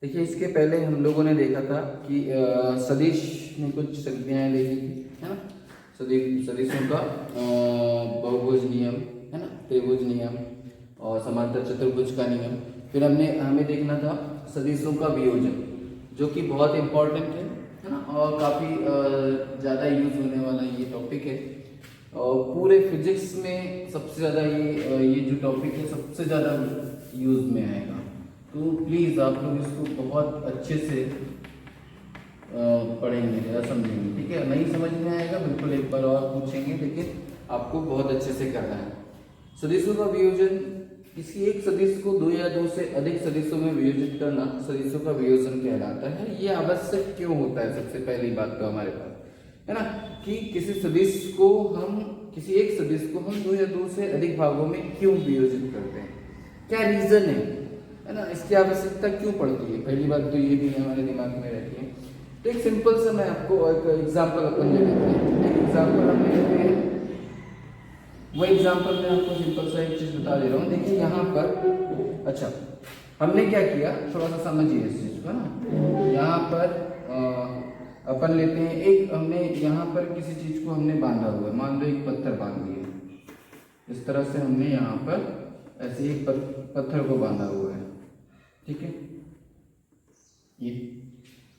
देखिए इसके पहले हम लोगों ने देखा था कि सदिश में कुछ संज्ञाएं देखी थी, है ना। सदिशों का बहुभुज नियम, है ना, त्रिभुज नियम और समांतर चतुर्भुज का नियम। फिर हमें देखना था सदिशों का वियोजन, जो कि बहुत इम्पोर्टेंट है ना, और काफ़ी ज़्यादा यूज होने वाला ये टॉपिक है। और पूरे फिजिक्स में सबसे ज़्यादा ये जो टॉपिक है सबसे ज़्यादा यूज में आएगा। तो प्लीज़ आप लोग इसको बहुत अच्छे से पढ़ेंगे या समझेंगे, ठीक है। नहीं समझ में आएगा बिल्कुल एक बार और पूछेंगे, लेकिन आपको बहुत अच्छे से करना है। सदिशों का वियोजन, किसी एक सदिश को दो या दो से अधिक सदिशों में वियोजित करना सदिशों का वियोजन कहलाता है। ये आवश्यक क्यों होता है? सबसे पहली बात तो हमारे पास है ना, कि किसी एक सदिश को हम दो या दो से अधिक भागों में क्यों वियोजित करते हैं, क्या रीजन है ना, इसकी आवश्यकता क्यों पड़ती है। पहली बात तो ये भी हमारे दिमाग में रहती है। तो एक सिंपल सा मैं आपको एक एग्जांपल अपन ले लेते हैं। एक एग्जांपल हम ले लेते हैं, वो एग्जांपल में आपको सिंपल सा एक चीज बता दे रहा हूँ। देखिए यहाँ पर, अच्छा हमने क्या किया, थोड़ा सा समझिए इस चीज को ना। यहाँ पर अपन लेते हैं एक, हमने यहाँ पर किसी चीज को हमने बांधा हुआ है, मान लो एक पत्थर बांध दिया। इस तरह से हमने यहाँ पर ऐसे एक पत्थर को बांधा हुआ है, ठीक है ये।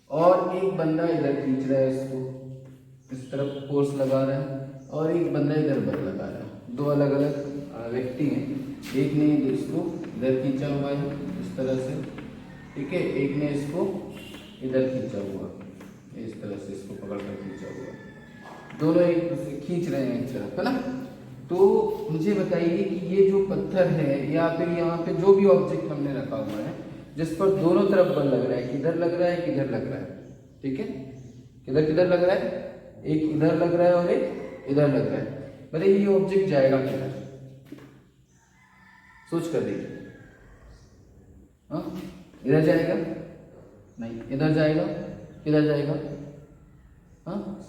और एक बंदा इधर खींच रहा है इसको, इस तरफ फोर्स लगा रहा है, और एक बंदा इधर बल लगा रहा है। दो अलग अलग व्यक्ति हैं, एक ने इसको इधर खींचा हुआ है इस तरह से, ठीक है, एक ने इसको इधर खींचा हुआ, इस तरह से इसको पकड़ कर खींचा हुआ। दोनों एक दूसरे खींच रहे हैं इस तरफ, है ना। तो मुझे बताइए कि ये जो पत्थर है या फिर यहाँ पे जो भी ऑब्जेक्ट हमने रखा हुआ है जिस पर दोनों तरफ बल लग रहा है, किधर लग रहा है किधर लग रहा है, ठीक है, किधर किधर लग रहा है, एक इधर लग रहा है और एक इधर लग रहा है। बताइए ये ऑब्जेक्ट जाएगा किधर? सोच कर देखिए। हाँ, इधर जाएगा? नहीं, इधर जाएगा? किधर जाएगा? हाँ,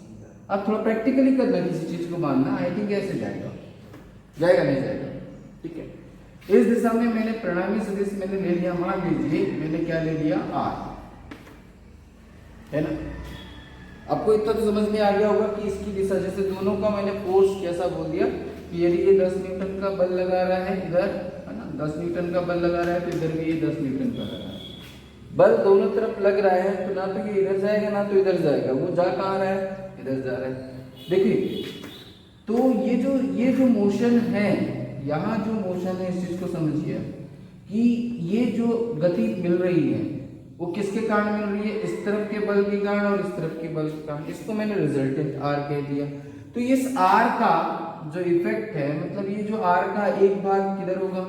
आप थोड़ा प्रैक्टिकली करना, किसी चीज को मानना, आई थिंक कैसे जाएगा? जाएगा नहीं जाएगा, ठीक है। इस दिशा में मैंने परिणामी सदिश मैंने ले लिया, मान लीजिए मैंने क्या ले लिया, आर, है ना। आपको इतना तो समझ में आ गया होगा कि इसकी दिशा, जैसे दोनों का मैंने फोर्स कैसा बोल दिया कि यदि ये 10 न्यूटन का बल लगा रहा है इधर, है ना, 10 न्यूटन का बल लगा रहा है, तो इधर भी ये 10 न्यूटन का लगा रहा है। बल दोनों तरफ लग रहा है, तो ना तो ये इधर जाएगा ना तो इधर जाएगा, वो जा कहाँ रहा है, इधर जा रहा है। देखिए, तो ये जो मोशन है, यहाँ जो मोशन है, इस चीज को समझिए कि ये जो गति मिल रही है वो किसके कारण मिल रही है, इस तरफ के बल के कारण और इस तरफ के बल के कारण। इसको मैंने रिजल्टेंट आर कह दिया। तो इस आर का जो इफेक्ट है, मतलब ये जो आर का एक भाग किधर होगा,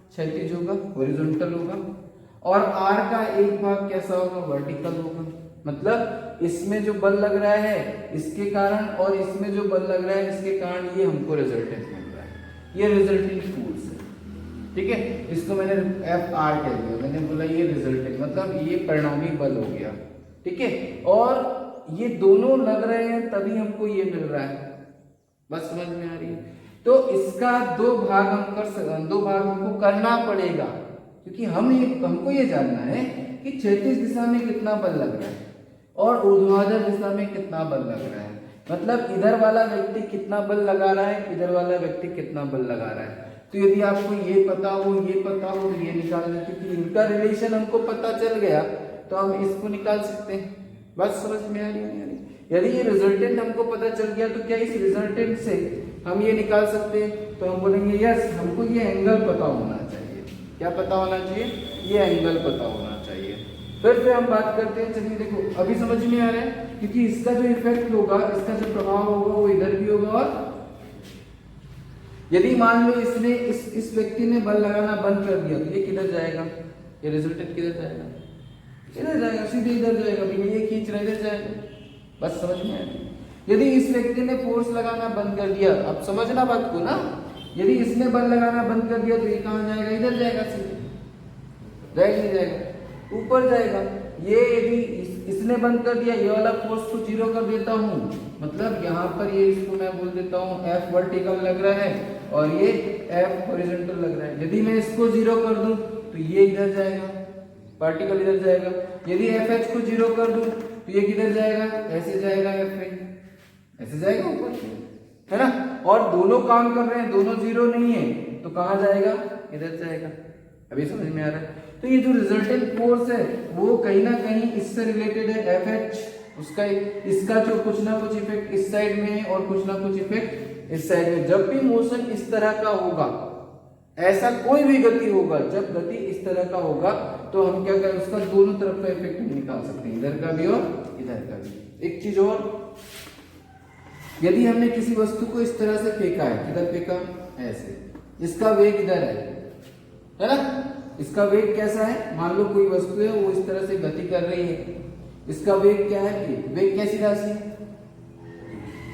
क्षैतिज होगा, हॉरिजॉन्टल होगा, और आर का एक भाग कैसा होगा, वर्टिकल होगा। मतलब इसमें जो बल लग रहा है इसके कारण और इसमें जो बल लग रहा है इसके कारण ये हमको रिजल्टेंट मिल रहा है, ये रिजल्टेंट फोर्स है, ठीक है। इसको मैंने एफ आर कह दिया, मैंने बोला ये रिजल्टेंट, मतलब ये परिणामी बल हो गया, ठीक है। और ये दोनों लग रहे हैं तभी हमको ये मिल रहा है, बस समझ में आ रही है। तो इसका दो भाग हमको करना पड़ेगा, क्योंकि हमको ये जानना है कि क्षैतिज दिशा में कितना बल लग रहा है और ऊर्ध्वाधर दिशा में कितना बल लग रहा है। मतलब इधर वाला व्यक्ति कितना बल लगा रहा है, इधर वाला व्यक्ति कितना बल लगा रहा है। तो यदि आपको ये पता हो तो ये निकालना, क्योंकि इनका रिलेशन हमको पता चल गया तो हम इसको निकाल सकते हैं। बस समझ में आ रही है? यदि ये रिजल्टेंट हमको पता चल गया तो क्या इस रिजल्टेंट से हम ये निकाल सकते हैं? तो हम बोलेंगे यस, हमको ये एंगल पता होना चाहिए। क्या पता होना चाहिए? ये एंगल पता होना चाहिए। फिर से हम बात करते हैं, चलिए देखो अभी समझ में आ रहा है, क्योंकि इसका जो इफेक्ट होगा, इसका जो प्रभाव होगा वो इधर भी होगा। और यदि मान लो इसने इस व्यक्ति ने बल लगाना बंद कर दिया तो ये किधर जाएगा, ये रिजल्टेंट किधर जाएगा, इधर जाएगा, सीधे इधर जाएगा, ये खींच रहा इधर जाएगा। बस समझ में आया? यदि इस व्यक्ति ने फोर्स लगाना बंद कर दिया, अब समझना बात को ना, यदि इसने बल लगाना बंद कर दिया तो ये कहाँ जाएगा, इधर जाएगा, सीधे जाएगा, नहीं जाएगा, ऊपर जाएगा। ये यदि इसने बंद कर दिया, ये वाला फोर्स को जीरो कर देता हूँ, मतलब यहाँ पर ये इसको मैं बोल देता हूँ एफ वर्टिकल लग रहा है और ये एफ हॉरिजॉन्टल लग रहा है। यदि मैं इसको जीरो कर दूं तो ये इधर जाएगा, पार्टिकल इधर जाएगा। यदि एफ एच को 0 कर दूं तो ये किधर जाएगा, ऐसे जाएगा, एफ एच ऐसे जाएगा ऊपर, है ना। और दोनों काम कर रहे हैं, दोनों 0 नहीं है, तो कहाँ जाएगा, इधर जाएगा। अभी समझ में आ रहा है। तो ये जो रिजल्टेंट फोर्स है वो कहीं ना कहीं इससे रिलेटेड है, एफ एच उसका, इसका जो कुछ ना कुछ इफेक्ट इस साइड में है और कुछ ना कुछ इफेक्ट इस साइड में। जब भी मोशन इस तरह का होगा, ऐसा कोई भी गति होगा, जब गति इस तरह का होगा तो हम क्या करें, उसका दोनों तरफ का इफेक्ट हम निकाल सकते हैं, इधर का भी और इधर का भी। एक चीज और, यदि हमने किसी वस्तु को इस तरह से फेंका है, किधर फेंका, ऐसे, इसका वेग इधर है ना, इसका वेग कैसा है, मान लो कोई वस्तु है वो इस तरह से गति कर रही है, इसका वेग क्या है, वेग कैसी राशि है,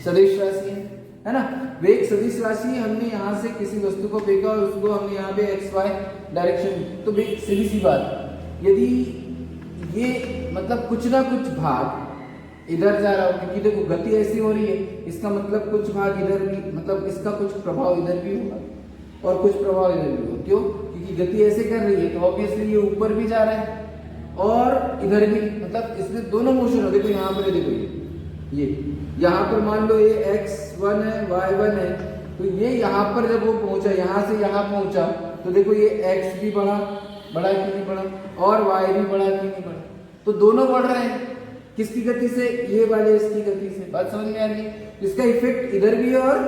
सदिश राशि है ना। वेग सदिश राशि है, हमने यहाँ से किसी वस्तु को फेंका और उसको हमने यहाँ पे एक्स वाई डायरेक्शन, तो सीधी सी बात, यदि ये मतलब कुछ ना कुछ भाग इधर जा रहा हो, क्योंकि देखो गति ऐसी हो रही है, इसका मतलब कुछ भाग इधर भी, मतलब इसका कुछ प्रभाव इधर भी होगा और कुछ प्रभाव इधर भी होगा। क्यों, क्योंकि गति ऐसे कर रही है तो ऑब्वियसली ये ऊपर भी जा रहा है और इधर भी, मतलब इसमें दोनों मोशन हो। देखो यहाँ पर, देखो ये यहाँ पर मान लो ये x1 है, y1 है, तो ये यहाँ पर जब वो पहुंचा, यहाँ से यहाँ पहुंचा, तो देखो ये x भी बढ़ा कि नहीं बढ़ा, और y भी बढ़ा कि नहीं बढ़ा, तो दोनों बढ़ रहे हैं। किसकी गति से, ये वाले इसकी गति से। बात समझ में आ रही है। इसका इफेक्ट इधर भी है और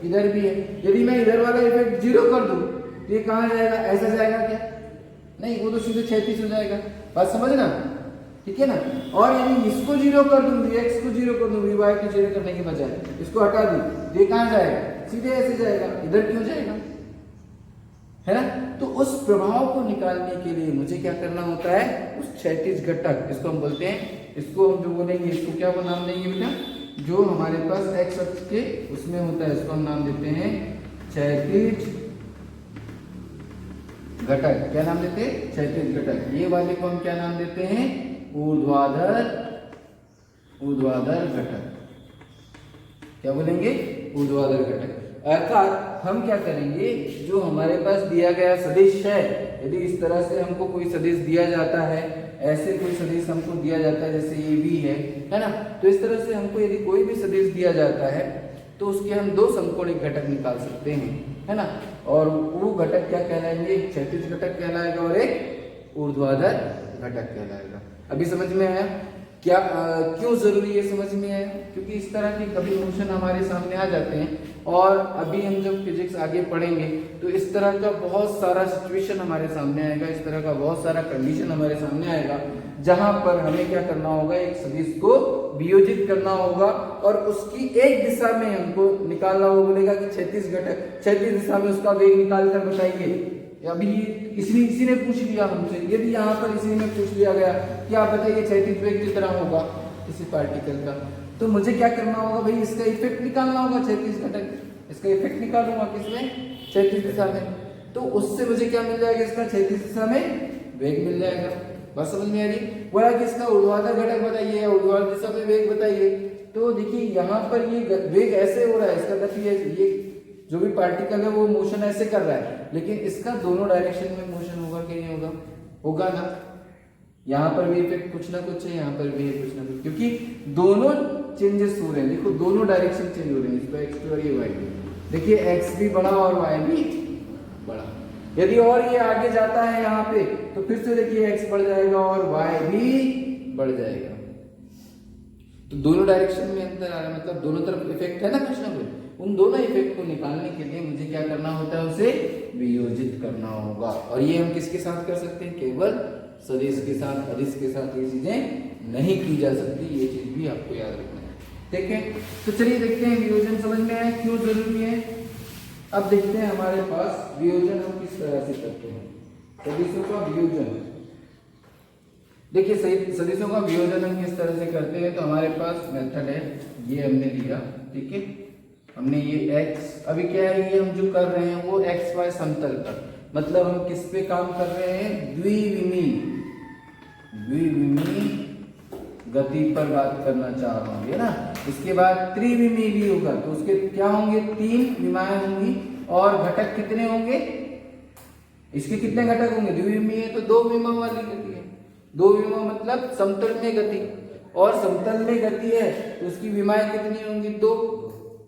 इधर भी है। यदि मैं इधर वाला इफेक्ट 0 कर दूं तो ये कहाँ जाएगा, ऐसा जाएगा क्या, नहीं, वो तो सीधे क्षैतिज हो जाएगा। बात समझना, ठीक है ना। और यदि इसको 0 कर दूं, x को 0 कर दूं, y को 0 करने के बजाय इसको हटा दूं, ये कहाँ जाएगा, सीधे ऐसे जाएगा, इधर क्यों जाएगा, है ना। तो उस प्रभाव को निकालने के लिए मुझे क्या करना होता है, उस क्षैतिज घटक, इसको हम बोलते हैं, इसको हम जो बोलेंगे, इसको क्या वो नाम देंगे बेटा, जो हमारे पास x अक्ष के उसमें होता है, इसको हम नाम देते हैं क्षैतिज घटक। क्या नाम देते हैं, क्षैतिज घटक। ये वाले को हम क्या नाम देते हैं, ऊर्ध्वाधर घटक। क्या बोलेंगे, ऊर्ध्वाधर घटक। अर्थात हम क्या करेंगे, जो हमारे पास दिया गया सदिश है, यदि इस तरह से हमको कोई सदिश दिया जाता है, ऐसे कोई सदिश हमको दिया जाता है, जैसे ये भी है ना, तो इस तरह से हमको यदि कोई भी सदिश दिया जाता है तो उसके हम दो समकोणिक घटक निकाल सकते हैं, है ना। और वो घटक क्या कहलाएंगे, एक क्षैतिज घटक कहलाएगा और एक ऊर्ध्वाधर घटक कहलाएगा। अभी समझ में आया क्या, क्यों जरूरी है समझ में आया, क्योंकि इस तरह के कभी मोशन हमारे सामने आ जाते हैं और अभी हम जब फिजिक्स आगे पढ़ेंगे तो इस तरह का बहुत सारा सिचुएशन हमारे सामने आएगा, इस तरह का बहुत सारा कंडीशन हमारे सामने आएगा, जहां पर हमें क्या करना होगा, एक सदिश को वियोजित करना होगा और उसकी एक दिशा में हमको निकालना होगा। बोलेगा कि क्षैतिज घटक, क्षैतिज दिशा में उसका वेग निकाल कर बताइए। अभी इसी ने पूछ लिया हमसे, यदि यहाँ पर इसी में पूछ लिया गया कि आप बताइए क्षैतिज वेग कितना होगा किसी पार्टिकल का, तो मुझे क्या करना होगा भाई, इसका इफेक्ट निकालना होगा, क्षैतिज घटक, इसका इफेक्ट निकालूंगा किसमें, क्षैतिज दिशा में, तो उससे मुझे क्या मिल जाएगा, इसका क्षैतिज दिशा में वेग मिल जाएगा। बस समझ में आ रही। बोला कि इसका ऊर्ध्वाधर घटक बताइए, ऊर्ध्वाधर दिशा में वेग बताइए, तो देखिए यहाँ पर ये वेग ऐसे हो रहा है, इसका गति है, ये जो भी पार्टिकल है वो मोशन ऐसे कर रहा है, लेकिन इसका दोनों डायरेक्शन में मोशन होगा कि नहीं होगा, होगा ना। यहाँ पर भी इफेक्ट कुछ ना कुछ है, यहाँ पर भी कुछ ना कुछ, क्योंकि दोनों चेंजेस हो रहे हैं। देखो दोनों डायरेक्शन चेंज हो रहे हैं, इसका x और ये y। देखिए x भी बढ़ा और y भी बढ़ा। यदि और ये आगे जाता है यहाँ पे तो फिर से देखिए x बढ़ जाएगा और y भी बढ़ जाएगा। तो दोनों डायरेक्शन में अंतर आ रहा है, मतलब दोनों तरफ इफेक्ट है ना कुछ ना कुछ। उन दोनों इफेक्ट को निकालने के लिए मुझे क्या करना होता है, उसे वियोजित करना होगा। और ये हम किसके साथ कर सकते हैं, केवल सदिश के साथ, अदिश के साथ ये चीजें नहीं की जा सकती। ये चीज भी आपको याद रखना है, ठीक है। तो चलिए देखते हैं वियोजन समझ में आया क्यों जरूरी है। अब देखते हैं हमारे पास वियोजन हम किस तरह से करते हैं, सदिशों का वियोजन। देखिए सदिशों का वियोजन हम किस तरह से करते हैं, तो हमारे पास मेथड है, ये हमने लिया, ठीक है। हमने ये x, अभी क्या है, ये हम जो कर रहे हैं वो xy समतल पर, मतलब हम किस पे काम कर रहे हैं, द्विविमीय गति पर बात करना चाह रहा हूँ, है ना। इसके बाद त्रिविमीय भी होगा, तो उसके क्या होंगे, 3 विमाएं होंगी और घटक कितने होंगे, इसके कितने घटक होंगे? द्विविमीय है तो दो विमा वाली गति है। दो विमा मतलब समतल में गति, और समतल में गति है तो उसकी विमाएं कितनी होंगी? दो।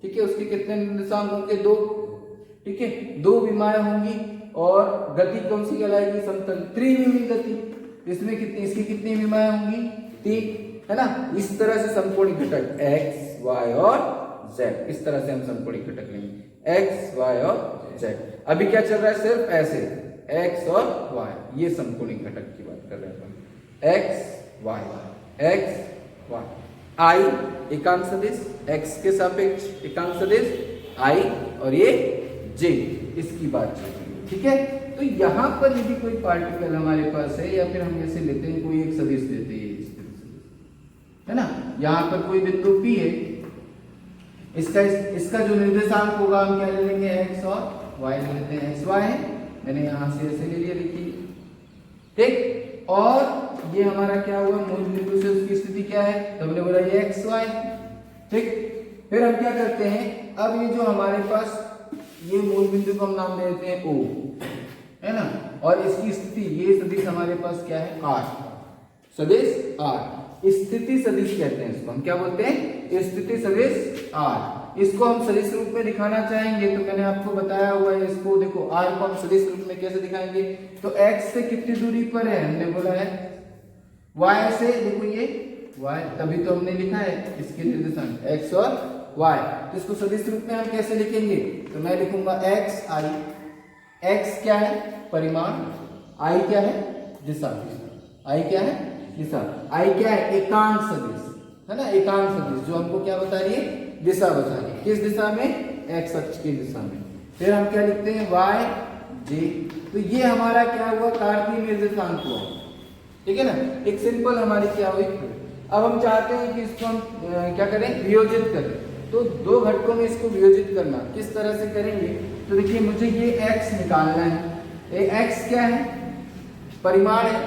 ठीक है, उसके कितने निर्देशांक होंगे? दो। ठीक है, दो विमाएं होंगी और गति कौन सी कहलाएगी? समतल त्रिविमीय गति। इसमें कितनी, इसकी कितनी विमाएं होंगी? तीन, है ना। इस तरह से समकोणिक घटक x, y और z, इस तरह से हम समकोणिक घटक लेंगे x, y और z। अभी क्या चल रहा है? सिर्फ ऐसे x और y, ये समकोणिक घटक की बात कर रहे हैं। x, y, x, y, i एकांक सदिश, x के सापेक्ष एकांक सदिश i, और ये j, इसकी बात चल रही है। ठीक है, तो यहाँ पर यदि कोई पार्टिकल हमारे पास है, या फिर हम ऐसे लेते हैं कोई एक सदिश लेते हैं, है ना, यहाँ पर कोई बिंदु P है, इसका जो निर्देशांक होगा हम क्या ले लेंगे? x और y ले लेते हैं। x, y है, मैंने यहाँ से ऐसे ले लिया, देखिए। ठीक, और ये हमारा क्या हुआ? मूल बिंदु से उसकी स्थिति क्या है? तो हमने बोला ये x, y। ठीक, फिर हम क्या करते हैं? अब ये जो हमारे पास ये मूल बिंदु को हम नाम दे देते हैं O, है ना, और इसकी स्थिति, ये सदिश हमारे पास क्या है? R, सदिश R, स्थिति सदिश कहते हैं इसको। हम क्या बोलते हैं? स्थिति सदिश R। इसको हम सदिश रूप में दिखाना चाहेंगे तो मैंने आपको बताया हुआ है, इसको देखो R को हम सदिश रूप में कैसे दिखाएंगे? तो x से कितनी दूरी पर है? हमने बोला है y से, देखो ये y, तभी तो हमने लिखा है इसके निर्देशांक x और y। तो इसको सदिश रूप में हम कैसे लिखेंगे? तो मैं लिखूंगा x i, x क्या है? परिमाण, i क्या है? दिशा, i क्या है? दिशा, i क्या है? एकांक सदिश, है ना, एकांक सदिश जो हमको क्या बता रही है? दिशा बता रही है। किस दिशा में? x अक्ष की दिशा में। फिर हम क्या लिखते हैं? y j। तो ये हमारा क्या हुआ? कार्तीय निर्देशांक हुआ। ठीक है ना, एक सिंपल हमारी क्या हुई? अब हम चाहते हैं कि इसको हम क्या करें? वियोजित करें। तो दो घटकों में इसको वियोजित करना किस तरह से करेंगे? तो देखिए, मुझे ये x निकालना है। ये x क्या है? परिमाण है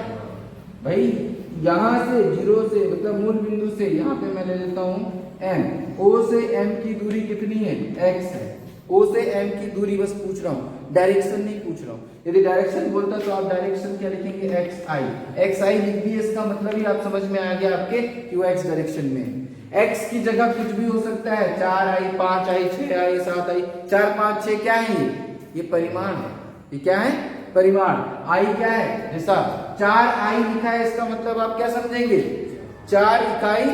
भाई। यहाँ से 0 से, मतलब मूल बिंदु से, यहाँ पे मैं ले लेता हूँ m, o से m की दूरी कितनी है? x है। o से m की दूरी बस पूछ रहा हूँ, डायरेक्शन नहीं पूछ रहा हूँ। यदि डायरेक्शन बोलता तो आप डायरेक्शन क्या लिखेंगे? xi लिख दिए। इसका मतलब ही आप समझ में आ गया आपके कि वो x डायरेक्शन में है। x की जगह कुछ भी हो सकता है, 4i, 5i, 6i, 7i, 4, 5, 6 क्या है? ये परिमाण है। ये क्या है? परिमाण। i क्या है? दिशा। 4i लिखा है, इसका मतलब आप क्या समझेंगे? 4 इकाई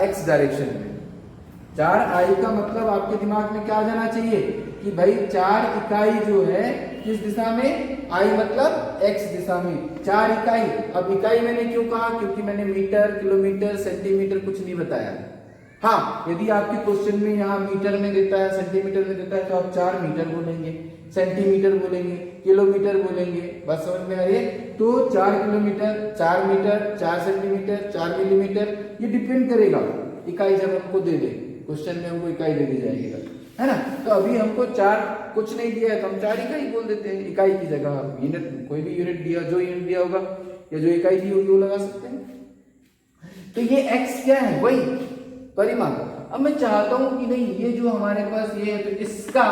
x डायरेक्शन में। 4i का मतलब आपके दिमाग में क्या आ जाना चाहिए कि भाई 4 इकाई जो है किस दिशा में? i मतलब x दिशा में 4 इकाई। अब इकाई मैंने क्यों कहा? क्योंकि मैंने मीटर, किलोमीटर, सेंटीमीटर कुछ नहीं बताया। हाँ, यदि आपके क्वेश्चन में यहाँ मीटर में देता है, सेंटीमीटर में देता है, तो आप 4 मीटर बोलेंगे, सेंटीमीटर बोलेंगे, किलोमीटर बोलेंगे। बस समझ में आ रही है? तो 4 किलोमीटर, 4 मीटर, 4 सेंटीमीटर, 4 मिलीमीटर, ये डिपेंड करेगा इकाई जब हमको दे दे। क्वेश्चन में हमको इकाई दे दी जाएगी, है ना। तो अभी हमको 4 कुछ नहीं दिया है तो हम 4 इकाई बोल देते हैं। इकाई की जगह यूनिट, कोई भी यूनिट दिया, जो यूनिट दिया होगा या जो इकाई दी होगी वो लगा सकते हैं। तो ये x क्या है? वही परिमाण। अब मैं चाहता हूं कि नहीं, ये जो हमारे पास ये है, तो इसका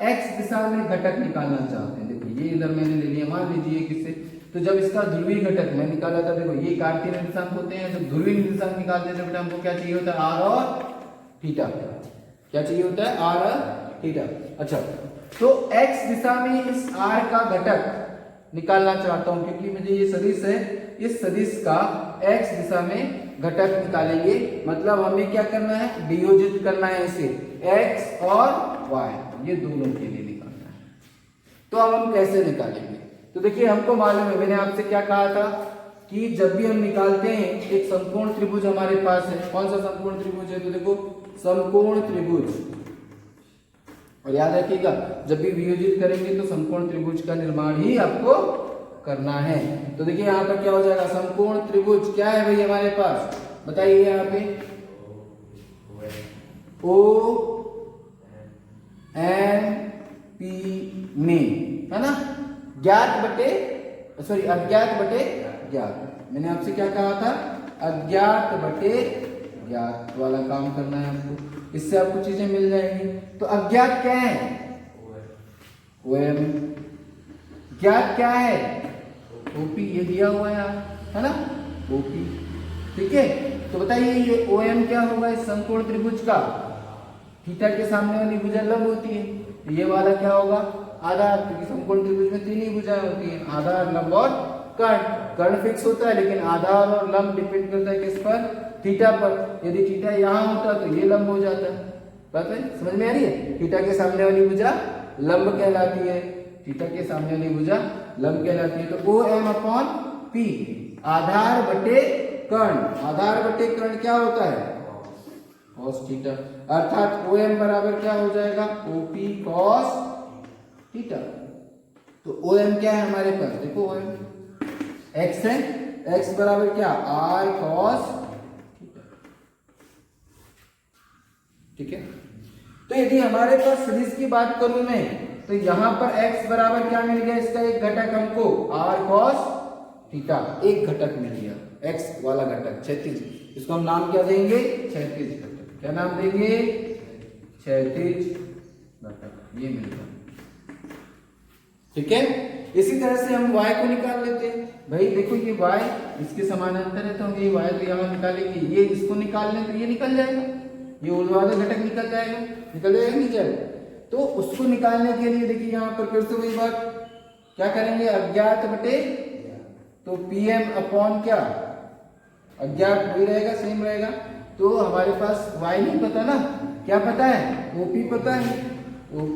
x दिशा में घटक निकालना चाहते हैं। देखो ये इधर मैंने ले लिया, मान लीजिए किससे, तो जब इसका ध्रुवीय घटक मैं निकाला था, देखो ये कार्तीय निर्देशांक होते हैं। जब ध्रुवीय निर्देशांक निकालते हैं तो बेटा हमको क्या चाहिए होता है? r और थीटा। क्या चाहिए होता है? r और थीटा। अच्छा, तो x दिशा में इस r का घटक निकालना चाहता हूं, क्योंकि मुझे ये सदिश है, इस सदिश का x दिशा में घटक निकालेंगे। मतलब हमें क्या करना है? वियोजित करना है इसे, x और y, ये दोनों के लिए निकालना है। तो अब हम कैसे निकालेंगे? तो देखिए, हमको मालूम है, मैंने आपसे क्या कहा था कि जब भी हम निकालते हैं एक समकोण त्रिभुज हमारे पास है। कौन सा समकोण त्रिभुज है? तो देखो समकोण त्रिभुज। और याद रखिएगा, जब भी वियोजित करेंगे तो समकोण त्रिभुज का निर्माण ही आपको करना है। तो देखिए यहाँ पर क्या हो जाएगा? समकोण त्रिभुज क्या है भाई हमारे पास? बताइए यहाँ पे O N P में, है ना, ज्ञात बटे, सॉरी अज्ञात बटे ज्ञात। मैंने आपसे क्या कहा था? अज्ञात बटे ज्ञात वाला काम करना है आपको, इससे आपको चीजें मिल जाएंगी। तो अज्ञात क्या है? OM क्या है ओपी, ये दिया हुआ है ना ओपी। ठीक है, तो बताइए ये OM क्या होगा इस समकोण त्रिभुज का? थीटा के सामने वाली भुजा लंब होती है, तो ये वाला क्या होगा आधार, क्योंकि समकोण त्रिभुज में 3 ही भुजाएं होती हैं, आधार लंब और कर्ण। कर्ण फिक्स होता है लेकिन आधार और लंब डिपेंड करता है किस पर? थीटा पर। यदि थीटा यहाँ होता तो ये लंब हो जाता। बात है समझ में आ रही है? थीटा के सामने वाली भुजा लंब कहलाती है, थीटा के सामने वाली भुजा लंब कहलाती है। तो OM/P आधार बटे कर्ण, आधार बटे कर्ण क्या होता है? cos थीटा, अर्थात OM बराबर क्या हो जाएगा? OP cos theta. तो OM क्या है हमारे पास? देखो OM x है, x बराबर क्या? R cos theta. ठीक है, तो यदि हमारे पास सदिश की बात करूं मैं, तो यहां पर x बराबर क्या मिल गया? इसका एक घटक हमको r cos थीटा, एक घटक मिल गया x वाला घटक क्षैतिज, इसको हम नाम क्या देंगे? क्षैतिज घटक। क्या नाम देंगे? क्षैतिज घटक, ये मिल गया। ठीक है, इसी तरह से हम y को निकाल लेते हैं। भाई देखो ये y इसके समानांतर है, तो हम ये y तो यहाँ निकालेंगे, ये इसको निकाल लें तो ये निकल जाएगा, ये ऊर्ध्वाधर घटक निकल जाएगा, नहीं जाएगा? तो उसको निकालने के लिए देखिए यहाँ पर फिर से वही बात क्या करेंगे? अज्ञात बटे, तो PM/ क्या? अज्ञात वही रहेगा, सेम रहेगा। तो हमारे पास y नहीं पता ना, क्या पता है? OP पता है, OP।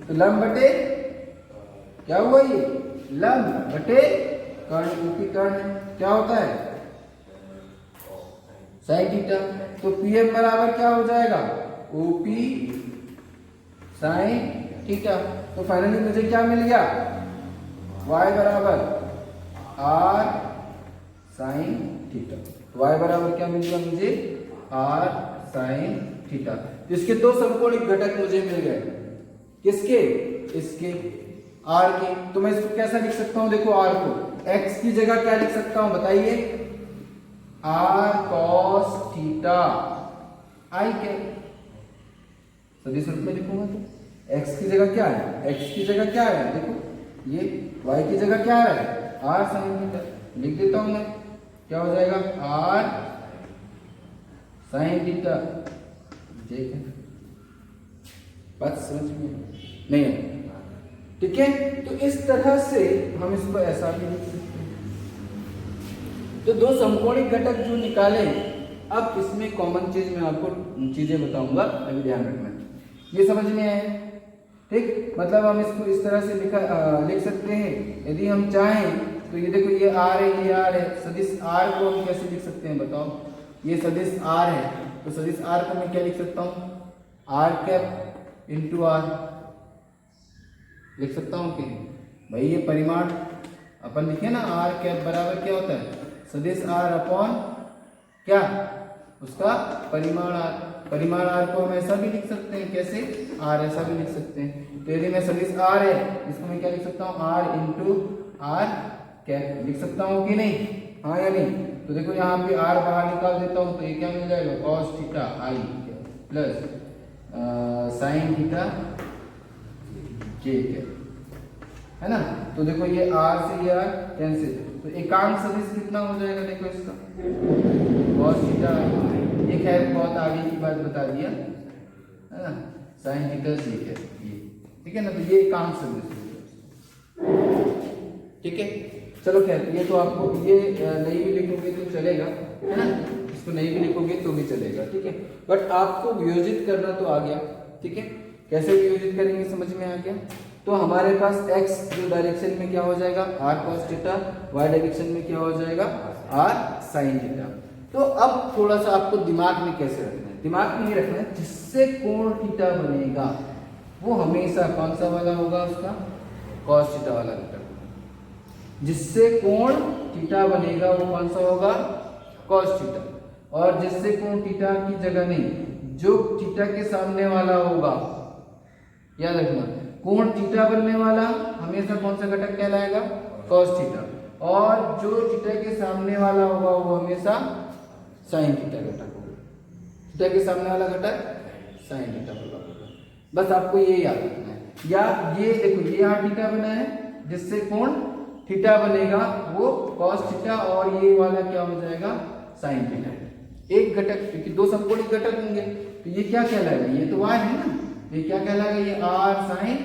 तो लंब बटे क्या हुआ? ये लंब बटे कर्ण, OP कर्ण क्या होता है? sin theta. तो PM बराबर क्या हो जाएगा? OP sin theta. तो फाइनली मुझे क्या मिल गया? y बराबर R sin थीटा। y बराबर क्या मिल गया मुझे? R sin theta. तो इसके दो समकोणिक घटक मुझे मिल गए, किसके? इसके R के। तो मैं इसको कैसा लिख सकता हूं? देखो R को x की जगह क्या लिख सकता हूं बताइए? R cos थीटा I के सदिश रूप में लिखूंगा तो x की जगह क्या है? x की जगह क्या है? देखो ये y की जगह क्या है? R sin theta. लिख देता हूं मैं, क्या हो जाएगा? R sin theta. ठीक है, बात समझ में नहीं है? ठीक है, तो इस तरह से हम इसको ऐसा भी लिख सकते हैं। तो दो समकोणिक घटक जो निकाले, अब इसमें कॉमन चीज मैं आपको चीजें बताऊंगा, अभी ध्यान रखना। ये समझ में आया? ठीक, मतलब हम इसको इस तरह से लिख सकते हैं। यदि हम चाहें तो ये देखो ये R है, ये R है, सदिश R को हम कैसे लिख सकते हैं बताओ? ये सदिश R है, तो सदिश R को मैं क्या लिख सकता हूँ? R कैप इंटू R लिख सकता हूँ कि भाई ये परिमाण अपन लिखे ना, R कैप बराबर क्या होता है? सदिश R अपॉन क्या? उसका परिमाण R। परिमाण R को हम ऐसा भी लिख सकते हैं, कैसे? R ऐसा भी लिख सकते हैं। तो यदि मैं सदिश R है, इसको मैं क्या लिख सकता हूँ? R इंटू R कैप लिख सकता हूँ कि नहीं? हाँ या नहीं? तो देखो यहाँ पे R बाहर निकाल देता हूँ, तो ये क्या मिल जाएगा? cos theta I plus sin theta J है ना? तो देखो ये R से ये R कैंसिल, तो एकांक सदिश कितना हो जाएगा? देखो इसका cos थीटा, ये खैर बहुत आगे की बात बता दिया है ना, sin थीटा से ये, ठीक है ना? तो ये एकांक सदिश हो गया। ठीक है, चलो खैर ये तो आपको ये नहीं भी लिखोगे तो चलेगा, है ना? इसको नहीं भी लिखोगे तो भी चलेगा, ठीक है? बट आपको वियोजित करना तो आ गया, ठीक है? कैसे वियोजित करेंगे समझ में आ गया? तो हमारे पास x जो डायरेक्शन में क्या हो जाएगा? r cos theta, y direction में क्या हो जाएगा? r sin theta. तो अब थोड़ा सा आपको दिमाग में कैसे रखना है? दिमाग में ये रखना है जिससे कोण थीटा बनेगा वो हमेशा कौन सा वाला होगा? उसका cos थीटा वाला घटक। जिससे कोण थीटा बनेगा वो कौन सा होगा? cos theta. और जिससे कोण थीटा की जगह नहीं, जो थीटा के सामने वाला होगा, याद रखना, कोण थीटा बनने वाला हमेशा कौन सा घटक कहलाएगा? cos theta. और जो थीटा के सामने वाला होगा वो हमेशा sin थीटा घटक होगा। थीटा के सामने वाला घटक sin थीटा होगा। बस आपको ये याद रखना है। या ये देखो, ये यहाँ थीटा बना है, जिससे कोण थीटा बनेगा वो कॉस थीटा, और ये वाला क्या हो जाएगा साइन थीटा। एक घटक, क्योंकि दो समकोणिक घटक होंगे तो ये क्या कहलाएगा, ये तो y है ना, ये क्या कहलाएगा, ये r साइन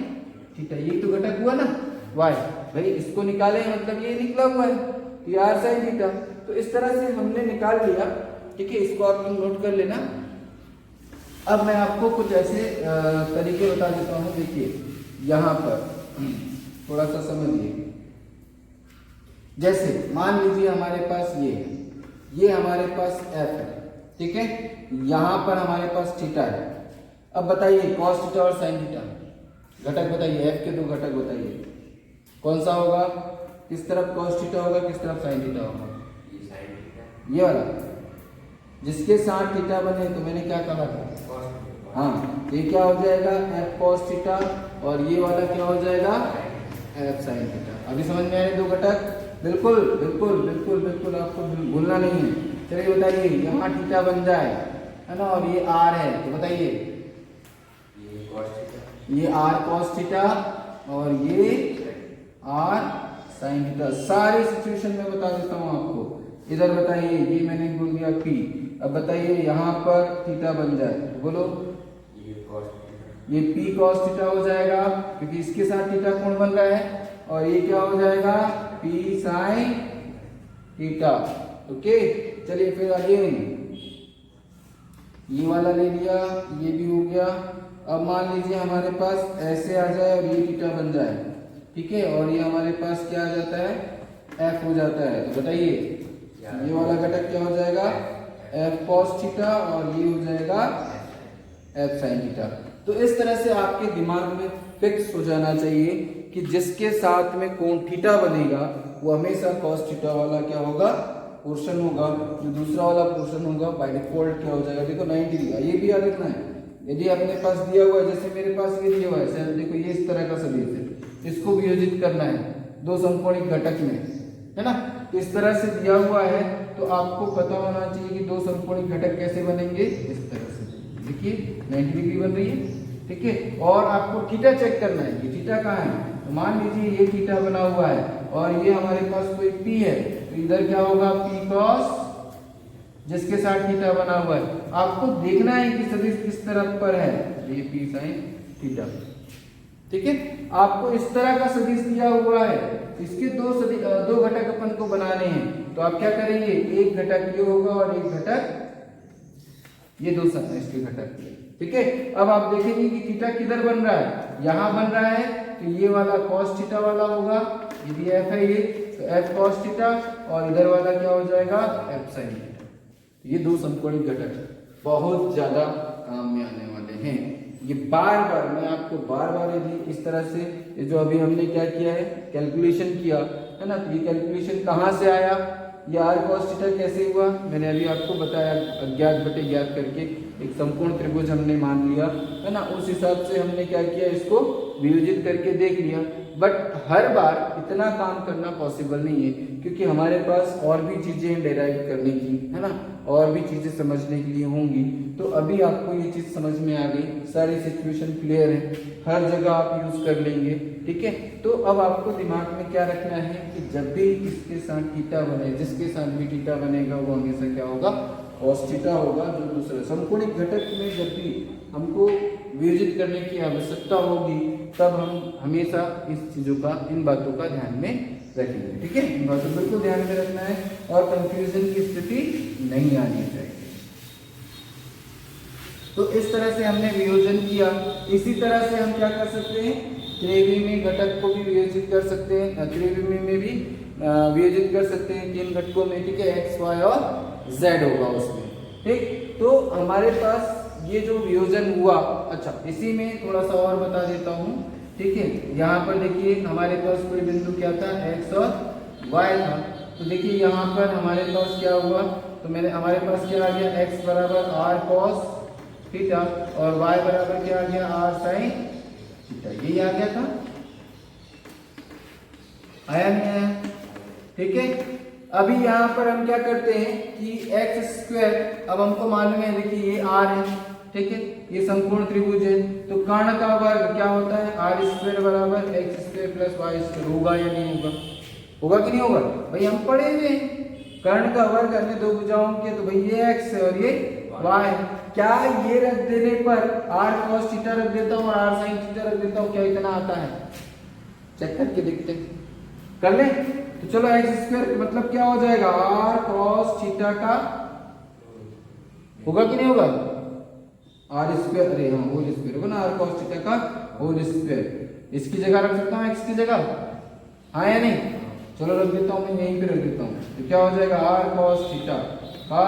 थीटा, ये तो घटक हुआ ना y। भाई इसको निकाले मतलब ये निकला हुआ है ये r साइन थीटा। तो इस तरह से हमने निकाल लिया, ठीक है, इसको आप लोग नोट कर लेना। अब मैं आपको कुछ ऐसे तरीके बता देता हूँ। देखिए यहाँ पर थोड़ा सा समझिए। जैसे मान लीजिए हमारे पास ये हमारे पास f है, ठीक है, यहाँ पर हमारे पास थीटा है। अब बताइए कॉस थीटा और साइन थीटा घटक बताइए, f के दो घटक बताइए कौन सा होगा, किस तरफ कॉस थीटा होगा, किस तरफ साइन थीटा होगा, ये वाला जिसके साथ थीटा बने। तो मैंने क्या कहा था, हाँ, ये क्या हो जाएगा f cos थीटा, और ये वाला क्या हो जाएगा f sin थीटा। अभी समझ में आए दो घटक, बिल्कुल बिल्कुल बिल्कुल बिल्कुल आपको भूलना नहीं है। चलिए बताइए, यहाँ थीटा बन जाए है ना, और ये r है, तो बताइए ये r cos थीटा और ये r sin थीटा। सारी सिचुएशन में बता देता हूँ आपको। इधर बताइए ये मैंने बोल दिया p, अब बताइए यहाँ पर थीटा बन जाए तो बोलो ये p cos थीटा हो जाएगा, क्योंकि इसके साथ थीटा कोण बन रहा है, और ये क्या हो जाएगा p sin थीटा। ओके, चलिए फिर आगे ये वाला ले लिया, ये भी हो गया। अब मान लीजिए हमारे पास ऐसे आ जाए और ये थीटा बन जाए, ठीक है, और ये हमारे पास क्या आ जाता है f हो जाता है। तो बताइए ये वाला घटक क्या हो जाएगा f cos थीटा, और ये हो जाएगा f sin थीटा। तो इस तरह से आपके दिमाग में फिक्स हो जाना चाहिए कि जिसके साथ में कोण थीटा बनेगा वो हमेशा cos थीटा वाला क्या होगा पोर्शन होगा, जो दूसरा वाला पोर्शन होगा बाय डिफॉल्ट क्या हो जाएगा, देखो 90 डिग्री का। ये भी याद रखना है, यदि अपने पास दिया हुआ है, जैसे मेरे पास ये दिया हुआ है सर, देखो ये इस तरह का सदिश है, इसको वियोजित करना है दो समकोणिक घटक में, है ना। तो इस तरह से दिया हुआ है, तो आपको पता होना चाहिए कि दो समकोणिक घटक कैसे बनेंगे, इस तरह से। देखिए 90 डिग्री बन रही है, ठीक है, और आपको थीटा चेक करना है, ये थीटा कहाँ है। तो मान लीजिए ये थीटा बना हुआ है और ये हमारे पास कोई p है, तो इधर क्या होगा p cos, जिसके साथ थीटा बना हुआ है। आपको देखना है कि सदिश किस तरफ पर है, ये p sin थीटा, ठीक है। आपको इस तरह का सदिश दिया हुआ है, इसके दो घटक अपन को बनाने हैं, तो आप क्या करेंगे, एक घटक ये होगा और एक घटक ये दो इसके घटक, ठीक है। अब आप देखेंगे कि थीटा किधर बन रहा है, यहाँ बन रहा है, तो ये वाला cos थीटा वाला होगा, यदि f है ये तो f cos थीटा, और इधर वाला क्या हो जाएगा f sin थीटा। ये दो समकोणिक घटक बहुत ज्यादा काम में आने वाले हैं। ये बार बार मैं आपको बार बार यदि इस तरह से, ये जो अभी हमने क्या किया है कैलकुलेशन किया है ना, तो ये कैलकुलेशन कहाँ से आया, ये r cos थीटा कैसे हुआ, मैंने अभी आपको बताया, अज्ञात बटे ज्ञात करके एक संपूर्ण त्रिभुज हमने मान लिया है ना, उस हिसाब से हमने क्या किया, इसको वियोजित करके देख लिया। बट हर बार इतना काम करना पॉसिबल नहीं है, क्योंकि हमारे पास और भी चीजें डेराइव करने की है ना, और भी चीजें समझने के लिए होंगी। तो अभी आपको ये चीज समझ में आ गई, सारी सिचुएशन क्लियर है, हर जगह आप यूज कर लेंगे, ठीक है। तो अब आपको दिमाग में क्या रखना है कि जब भी इसके साथ थीटा बने, जिसके साथ भी थीटा बनेगा वो हमेशा क्या होगा cos थीटा होगा। जो दूसरा समकोणिक घटक में जब भी हमको वियोजित करने की आवश्यकता होगी, तब हम हमेशा इस चीजों का, इन बातों का ध्यान में रखेंगे, ठीक है। इन बातों को बिल्कुल ध्यान में रखना है और कंफ्यूजन की स्थिति नहीं आनी चाहिए। तो इस तरह से हमने वियोजन किया। इसी तरह से हम क्या कर सकते हैं, त्रिविमीय घटक को भी वियोजित कर सकते हैं, त्रिविमीय में भी वियोजित कर सकते हैं तीन घटकों में, ठीक है, x, y और z होगा उसमें, ठीक। तो हमारे पास ये जो वियोजन हुआ, अच्छा इसी में थोड़ा सा और बता देता हूँ, ठीक है। यहाँ पर देखिए हमारे पास कोई बिंदु क्या था, x और y था। तो देखिए यहाँ पर हमारे पास क्या हुआ, तो मैंने हमारे पास क्या आ गया, x बराबर r cos थीटा और y बराबर क्या आ गया, r sin थीटा, यही आ गया था, आया नहीं आया, ठीक है। अभी यहाँ पर हम क्या करते हैं कि x स्क्वायर, अब हमको मालूम है, देखिए ये r है, ठीक है, ये समकोण त्रिभुज है, तो कर्ण का वर्ग क्या होता है, आर स्क्वायर बराबर x square plus Y square. होगा या नहीं होगा, होगा कि नहीं होगा भाई, हम पढ़े हुए हैं कर्ण का वर्ग अन्य दो भुजाओं के, तो भाई ये एक्स है और ये वाई। क्या ये रख देने पर आर कॉस थीटा रख देता हूँ और आर साइन थीटा रख देता हूँ, क्या इतना आता है, चेक करके देखते हैं, कर ले। तो चलो एक्स स्क्वायर मतलब क्या हो जाएगा, आर कॉस थीटा का, होगा कि नहीं होगा, आर स्क्वायर, अरे हाँ होल स्क्वायर होगा ना, आर कॉस थीटा का होल स्क्वायर। इसकी जगह रख सकता हूँ एक्स की जगह, हाँ या नहीं, चलो रख देता हूँ, मैं यहीं पे रख देता हूँ। तो क्या हो जाएगा, आर कॉस थीटा का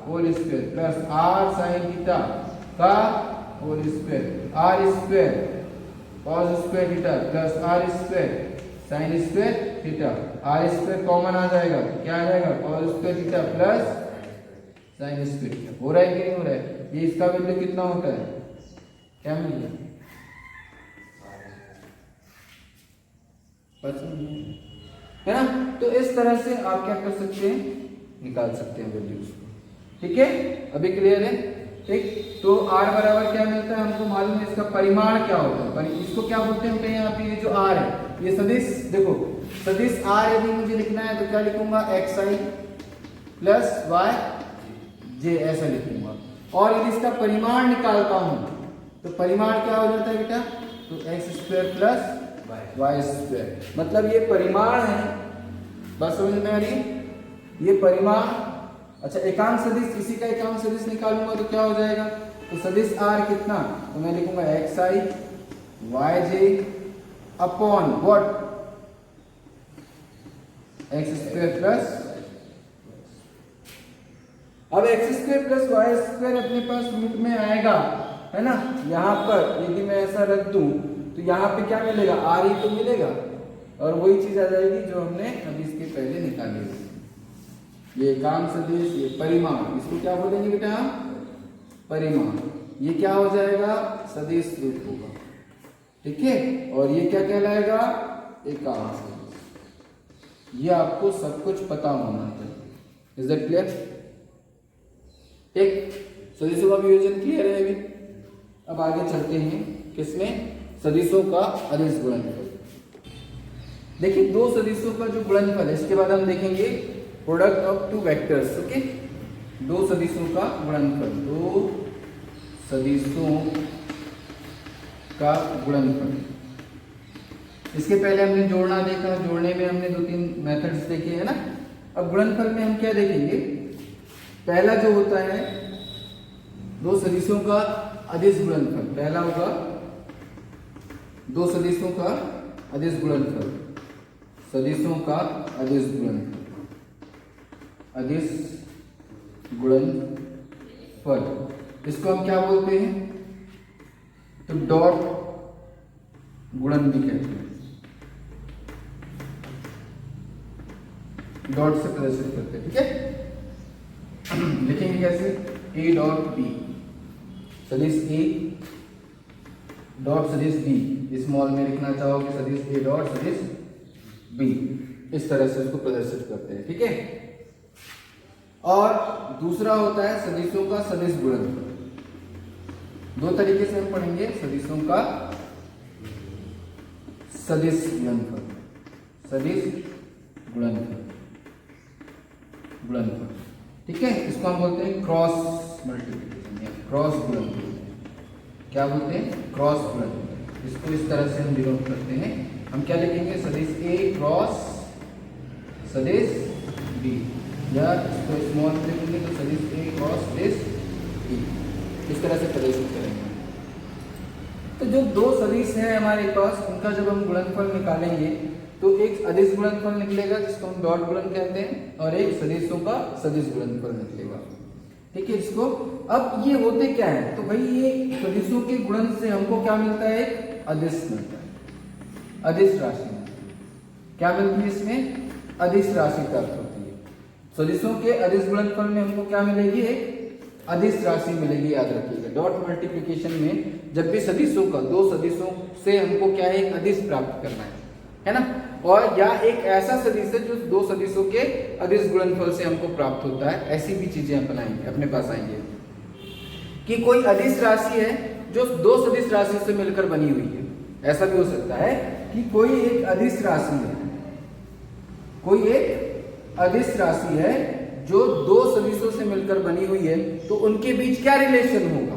whole square plus R sine theta का whole square, R square cos square theta plus R square sine square theta. R square common आ जाएगा, क्या आ जाएगा, cos square theta plus sine square theta. हो रहा है कि नहीं हो रहा है, ये इसका वैल्यू कितना होता है, क्या मिल गया, है ना। तो इस तरह से आप क्या कर सकते हैं, निकाल सकते हैं वैल्यूज को, ठीक है, अभी क्लियर है, ठीक। तो r बराबर क्या मिलता है, हमको मालूम है इसका परिमाण क्या होता है, इसको क्या बोलते हैं यहाँ पे, ये जो r है, ये सदिश, देखो सदिश r यदि मुझे लिखना है तो क्या लिखूंगा, एक्स आई प्लस वाई जे, ऐसा लिखूंगा। और यदि इसका परिमाण निकालता हूं तो परिमाण क्या हो जाता है बेटा, तो x square plus Y square, मतलब ये परिमाण है, बस समझ में आ रही है, ये परिमाण। अच्छा एकांक सदिश, इसी का एकांक सदिश निकालूंगा तो क्या हो जाएगा, तो सदिश r कितना, तो मैं लिखूंगा X I Y J upon what, X square plus, अब X square plus Y square अपने पास रूट में आएगा, है ना। यहाँ पर यदि मैं ऐसा रख दूं तो यहाँ पे क्या मिलेगा, आर ही तो मिलेगा, और वही चीज आ जाएगी जो हमने अभी इसके पहले निकाली है, ये एकांक सदिश, ये परिमाण, इसको क्या बोलेंगे बेटा हम, परिमाण। ये क्या हो जाएगा, सदिश रूप होगा, ठीक है, और ये क्या कहलाएगा, एकांक सदिश। ये आपको सब कुछ पता होना चाहिए, इज दैट क्लियर, एक सदिशों का वियोजन क्लियर है अभी। अब आगे चलते हैं किसमें, सदिशों का अदिश गुणनफल। देखिए दो सदिशों का जो गुणनफल है, इसके बाद हम देखेंगे product of two vectors, okay. दो सदिशों का गुणनफल, दो सदिशों का गुणनफल। इसके पहले हमने जोड़ना देखा, जोड़ने में हमने 2-3 मेथड्स देखे, है ना। अब गुणनफल में हम क्या देखेंगे, पहला जो होता है दो सदिशों का अदिश गुणनफल, पहला होगा दो सदिशों का अदिश गुणनफल, सदिशों का अदिश गुणनफल, अदिश गुणनफल, इसको हम क्या बोलते हैं, तो डॉट गुणन भी कहते हैं, डॉट से प्रदर्शित करते हैं, ठीक है। लिखेंगे कैसे, ए डॉट बी, सदिश ए डॉट सदिश बी, स्मॉल में लिखना चाहोगे सदिश ए डॉट सदिश बी, इस तरह से उसको प्रदर्शित करते हैं, ठीक है। और दूसरा होता है सदिशों का सदिश गुणनफल। दो तरीके से हम पढ़ेंगे सदिशों का सदिश गुणनफल, सदिश गुणनफल, गुणनफल, ठीक है। इसको हम बोलते हैं क्रॉस मल्टीप्लिकेशन या क्रॉस गुणनफल। क्या बोलते हैं, क्रॉस गुणनफल। इसको इस तरह से हम डिनोट करते हैं, हम क्या लिखेंगे, सदिश ए क्रॉस सदिश बी, या इसको स्मॉल में लिखेंगे तो सदिश ए क्रॉस सदिश बी, इस तरह से प्रदर्शित करेंगे। तो जो दो सदिश हैं हमारे पास, उनका जब हम गुणनफल निकालेंगे तो एक अदिश गुणनफल निकलेगा जिसको हम डॉट गुणन कहते हैं, और एक सदिशों का सदिश गुणनफल निकलेगा, ठीक है। इसको अब ये होते क्या है, तो भाई ये सदिशों के गुणन से हमको क्या मिलता है, एक अदिश मिलता है, अदिश राशि क्या मिलती है, इसमें अदिश राशि प्राप्त होती है। सदिशों के अदिश गुणनफल में हमको क्या मिलेगी, एक अदिश राशि मिलेगी, याद रखिएगा। डॉट मल्टीप्लिकेशन में जब भी सदिशों का, दो सदिशों से हमको क्या है, एक अदिश प्राप्त करना है ना, और या एक ऐसा सदिश है जो दो सदिशों के अदिश गुणनफल से हमको प्राप्त होता है, ऐसी भी चीजें अपनाएंगे, अपने पास आएंगे। कि कोई अदिश राशि है जो दो सदिश राशि से मिलकर बनी हुई है। ऐसा भी हो सकता है कि कोई एक अदिश राशि है, कोई एक अदिश राशि है जो दो सदिशों से मिलकर बनी हुई है, तो उनके बीच क्या रिलेशन होगा?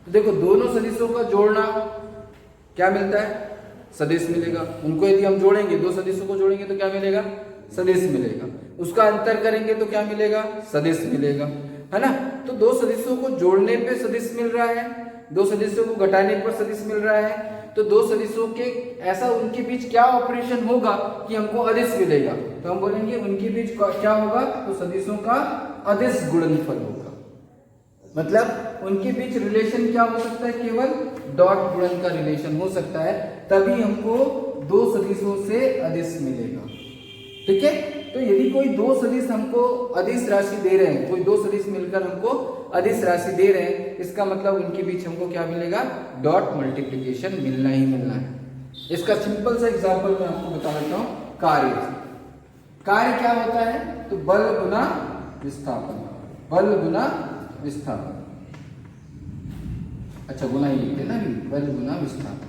तो देखो, दोनों सदिशों का जोड़ना क्या मिलता है? सदिश मिलेगा। उनको यदि हम जोड़ेंगे, दो सदिशों को जोड़ेंगे तो क्या मिलेगा? सदिश मिलेगा। उसका अंतर करेंगे तो क्या मिलेगा? सदिश मिलेगा, है ना। तो दो सदिशों को जोड़ने पे सदिश मिल रहा है, दो सदिशों को घटाने पर सदिश मिल रहा है। तो दो सदिशों के ऐसा उनके बीच क्या ऑपरेशन होगा कि हमको अदिश मिलेगा? तो हम बोलेंगे उनके बीच क्या होगा? तो सदिशों का अदिश गुणनफल होगा। मतलब उनके बीच रिलेशन क्या हो सकता है? केवल डॉट गुणन का रिलेशन हो सकता है, तभी हमको दो सदिशों से अदिश मिलेगा। ठीक है। तो यदि कोई दो सदिश हमको अदिश राशि दे रहे हैं, कोई दो सदिश मिलकर हमको अदिश राशि दे रहे हैं, इसका मतलब उनके बीच हमको क्या मिलेगा? डॉट मल्टीप्लिकेशन मिलना ही मिलना है। इसका सिंपल सा एग्जांपल मैं आपको बता देता हूं। कार्य क्या होता है? तो बल गुना विस्थापन, बल गुना विस्थापन। अच्छा, गुना ही लिखते ना, बल गुना विस्थापन।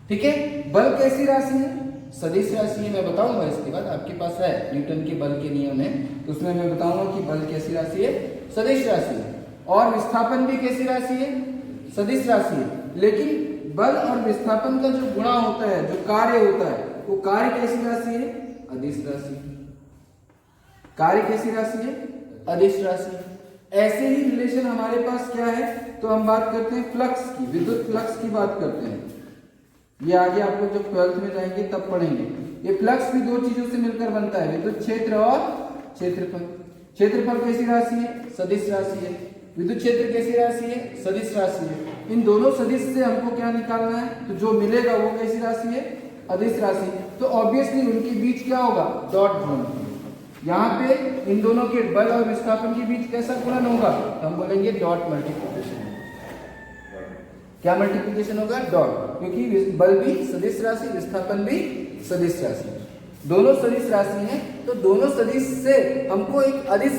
ठीक है। बल कैसी राशि है? सदिश राशि है। मैं बताऊंगा इसके बाद, आपके पास है न्यूटन के बल के नियम है, तो उसमें मैं बताऊंगा कि बल कैसी राशि है? सदिश राशि है। और विस्थापन भी कैसी राशि है? सदिश राशि है। लेकिन बल और विस्थापन का जो गुणा होता है, जो कार्य होता है, वो कार्य कैसी राशि है? अदिश राशि। कार्य कैसी राशि है? अदिश राशि। ऐसे ही रिलेशन हमारे पास क्या है? तो हम बात करते हैं फ्लक्स की, विद्युत फ्लक्स की बात करते हैं। ये आगे आप लोग जब 12th में जाएंगे तब पढ़ेंगे। ये फ्लक्स भी दो चीजों से मिलकर बनता है, विद्युत क्षेत्र और क्षेत्रफल। क्षेत्रफल कैसी राशि है? सदिश राशि है। विद्युत क्षेत्र कैसी राशि है? सदिश राशि है। इन दोनों सदिश से हमको क्या निकालना है? तो जो मिलेगा वो कैसी राशि है? अदिश राशि। तो ऑब्वियसली उनके बीच क्या होगा? डॉट गुणन। यहाँ पे इन दोनों के बल और विस्थापन के बीच कैसा गुणन होगा? तो हम बोलेंगे डॉट मल्टीप्लिकेशन। क्या मल्टीप्लिकेशन होगा? डॉट, क्योंकि बल भी सदिश राशि, विस्थापन भी सदिश राशि, दोनों सदिश राशि हैं। तो दोनों सदिश से हमको एक अदिश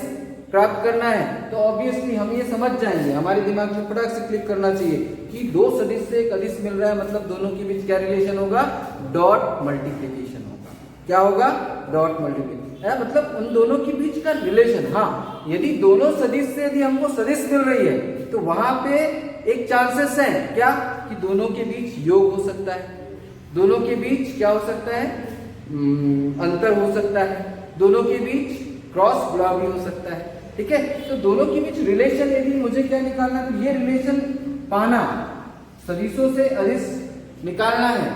प्राप्त करना है, तो ऑब्वियसली हम ये समझ जाएंगे, हमारे दिमाग में फटाक से क्लिक करना चाहिए कि दो सदिश से एक अदिश मिल रहा है, मतलब दोनों के बीच क्या रिलेशन होगा? डॉट मल्टीप्लिकेशन होगा। क्या होगा? डॉट मल्टीप्लिकेशन, मतलब उन दोनों के बीच का रिलेशन। हाँ, यदि दोनों सदिश से यदि हमको सदिश मिल रही है, तो वहां पे एक चांसेस है क्या? कि दोनों के बीच योग हो सकता है, दोनों के बीच क्या हो सकता है? अंतर हो सकता है, दोनों के बीच क्रॉस गुणा भी हो सकता है। ठीक है। तो दोनों के बीच रिलेशन यदि मुझे क्या निकालना, तो ये रिलेशन पाना, सदिशों से अदिश निकालना है,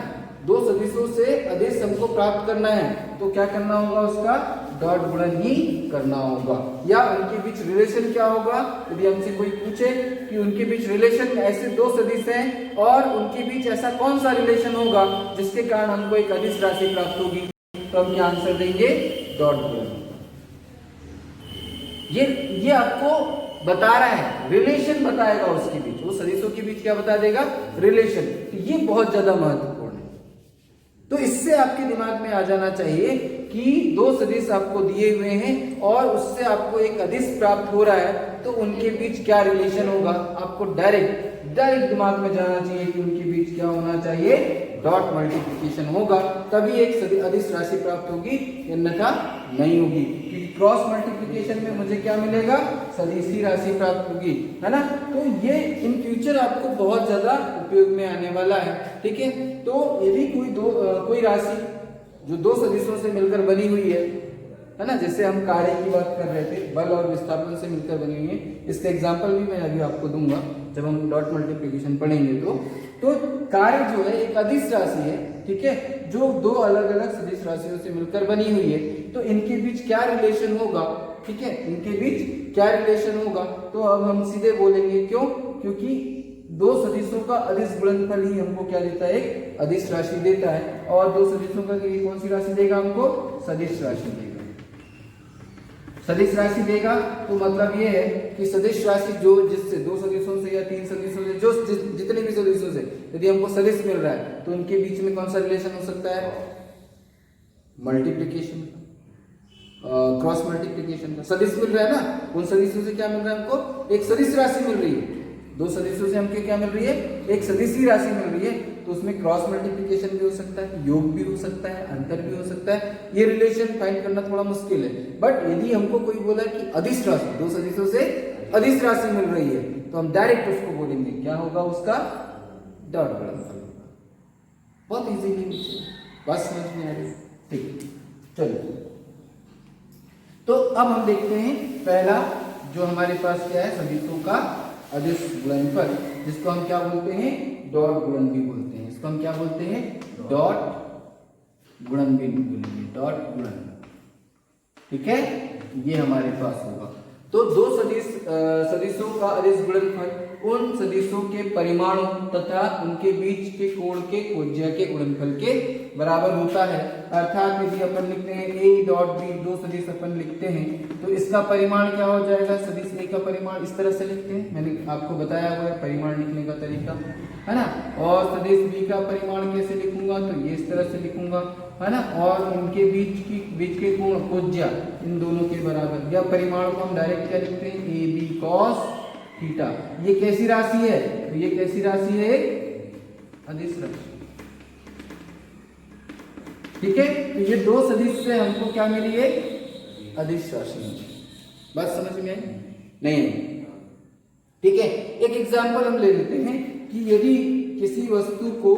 दो सदिशों से अदिश हमको प्राप्त करना है, तो क्या करना होगा? उसका डॉट गुणन ही करना होगा। या उनके बीच रिलेशन क्या होगा? यदि हमसे कोई पूछे कि उनके बीच रिलेशन, ऐसे दो सदिश हैं और उनके बीच ऐसा कौन सा रिलेशन होगा जिसके कारण हमको एक अदिश राशि प्राप्त होगी, तो हम क्या आंसर देंगे? डॉट गुणन। ये आपको बता रहा है, रिलेशन बताएगा उसके बीच, वो सदिशों के बीच क्या बता देगा? रिलेशन। तो ये बहुत ज्यादा महत्वपूर्ण है। तो इससे आपके दिमाग में आ जाना चाहिए कि दो सदिश आपको दिए हुए हैं और उससे आपको एक अदिश प्राप्त हो रहा है, तो उनके बीच क्या रिलेशन होगा? आपको डायरेक्ट दिमाग में जाना चाहिए कि उनके बीच क्या होना चाहिए? डॉट मल्टीप्लिकेशन होगा, तभी एक अदिश राशि प्राप्त होगी, अन्यथा नहीं होगी। क्योंकि क्रॉस मल्टीप्लिकेशन में मुझे क्या मिलेगा? सदिशी राशि प्राप्त होगी, है ना। तो ये इन फ्यूचर आपको बहुत ज्यादा उपयोग में आने वाला है। ठीक है। तो यदि कोई राशि जो दो सदिशों से मिलकर बनी हुई है ना, जैसे हम कार्य की बात कर रहे थे, बल और विस्थापन से मिलकर बनी हुई है, इसका एग्जांपल भी मैं अभी आपको दूंगा जब हम डॉट मल्टीप्लिकेशन पढ़ेंगे। तो कार्य जो है एक अदिश राशि है, ठीक है, जो दो अलग अलग सदिश राशियों से मिलकर बनी हुई है, तो इनके बीच क्या रिलेशन होगा? ठीक है, इनके बीच क्या रिलेशन होगा? तो अब हम सीधे बोलेंगे, क्यों? क्योंकि दो सदिशों का अदिश गुणनफल ही हमको क्या देता है? एक अदिश राशि देता है। और दो सदिशों का कौन सी राशि देगा हमको? सदिश राशि देगा। सदिश राशि देगा तो मतलब ये है कि सदिश राशि जो जिससे दो सदिशों से या तीन सदिशों से, जो जितने भी सदिशों से यदि हमको सदिश मिल रहा है, तो उनके बीच में कौन सा रिलेशन हो सकता है? मल्टीप्लिकेशन। क्रॉस मल्टीप्लिकेशन का सदिश मिल रहा है ना। उन सदिशों से क्या मिल रहा है हमको, एक सदिश राशि मिल रही है। दो सदिशों से हमको क्या मिल रही है, एक सदिश ही राशि मिल रही है। तो उसमें क्रॉस मल्टीप्लिकेशन भी हो सकता है, योग भी हो सकता है, अंतर भी हो सकता है। ये रिलेशन फाइंड करना थोड़ा मुश्किल है, बट यदि हमको कोई बोला कि अदिश राशि, दो सदिशों से अदिश राशि मिल रही है, तो हम डायरेक्ट उसको बोलेंगे क्या होगा, उसका डॉट गुणनफल होगा। बहुत इजीली बात समझ में आ रही। ठीक, चलो तो अब हम देखते हैं पहला जो हमारे पास क्या है, सदिशों का अदिश गुणनफल, जिसको हम क्या बोलते हैं, डॉट गुणन भी बोलते हैं। इसको हम क्या बोलते हैं, डॉट गुणन भी बोलेंगे, डॉट गुणन। ठीक है, ये हमारे पास होगा। तो दो सदिशों का अदिश गुणनफल उन सदिशों के परिमाणों तथा उनके बीच के कोण के कोज्या के गुणनफल के बराबर होता है। अर्थात यदि अपन लिखते हैं ए डॉट बी, दो सदिश अपन लिखते हैं, तो इसका परिमाण क्या हो जाएगा, सदिश ए का परिमाण इस तरह से लिखते हैं, मैंने आपको बताया हुआ है परिमाण लिखने का तरीका, है ना। और सदिश बी का परिमाण कैसे लिखूंगा, तो ये इस तरह से लिखूंगा, है ना। और इनके बीच के कोण कोज्या इन दोनों के बराबर, या परिमाण को हम डायरेक्ट क्या लिखते हैं, ए बी कॉस थीटा। ये कैसी राशि है, तो ये कैसी राशि है, अदिश राशि। ठीक है, तो ये दो सदिश से हमको क्या मिली है, अदिश राशि। बात समझ में आई नहीं? ठीक है, एक एग्जांपल हम ले लेते हैं कि यदि किसी वस्तु को,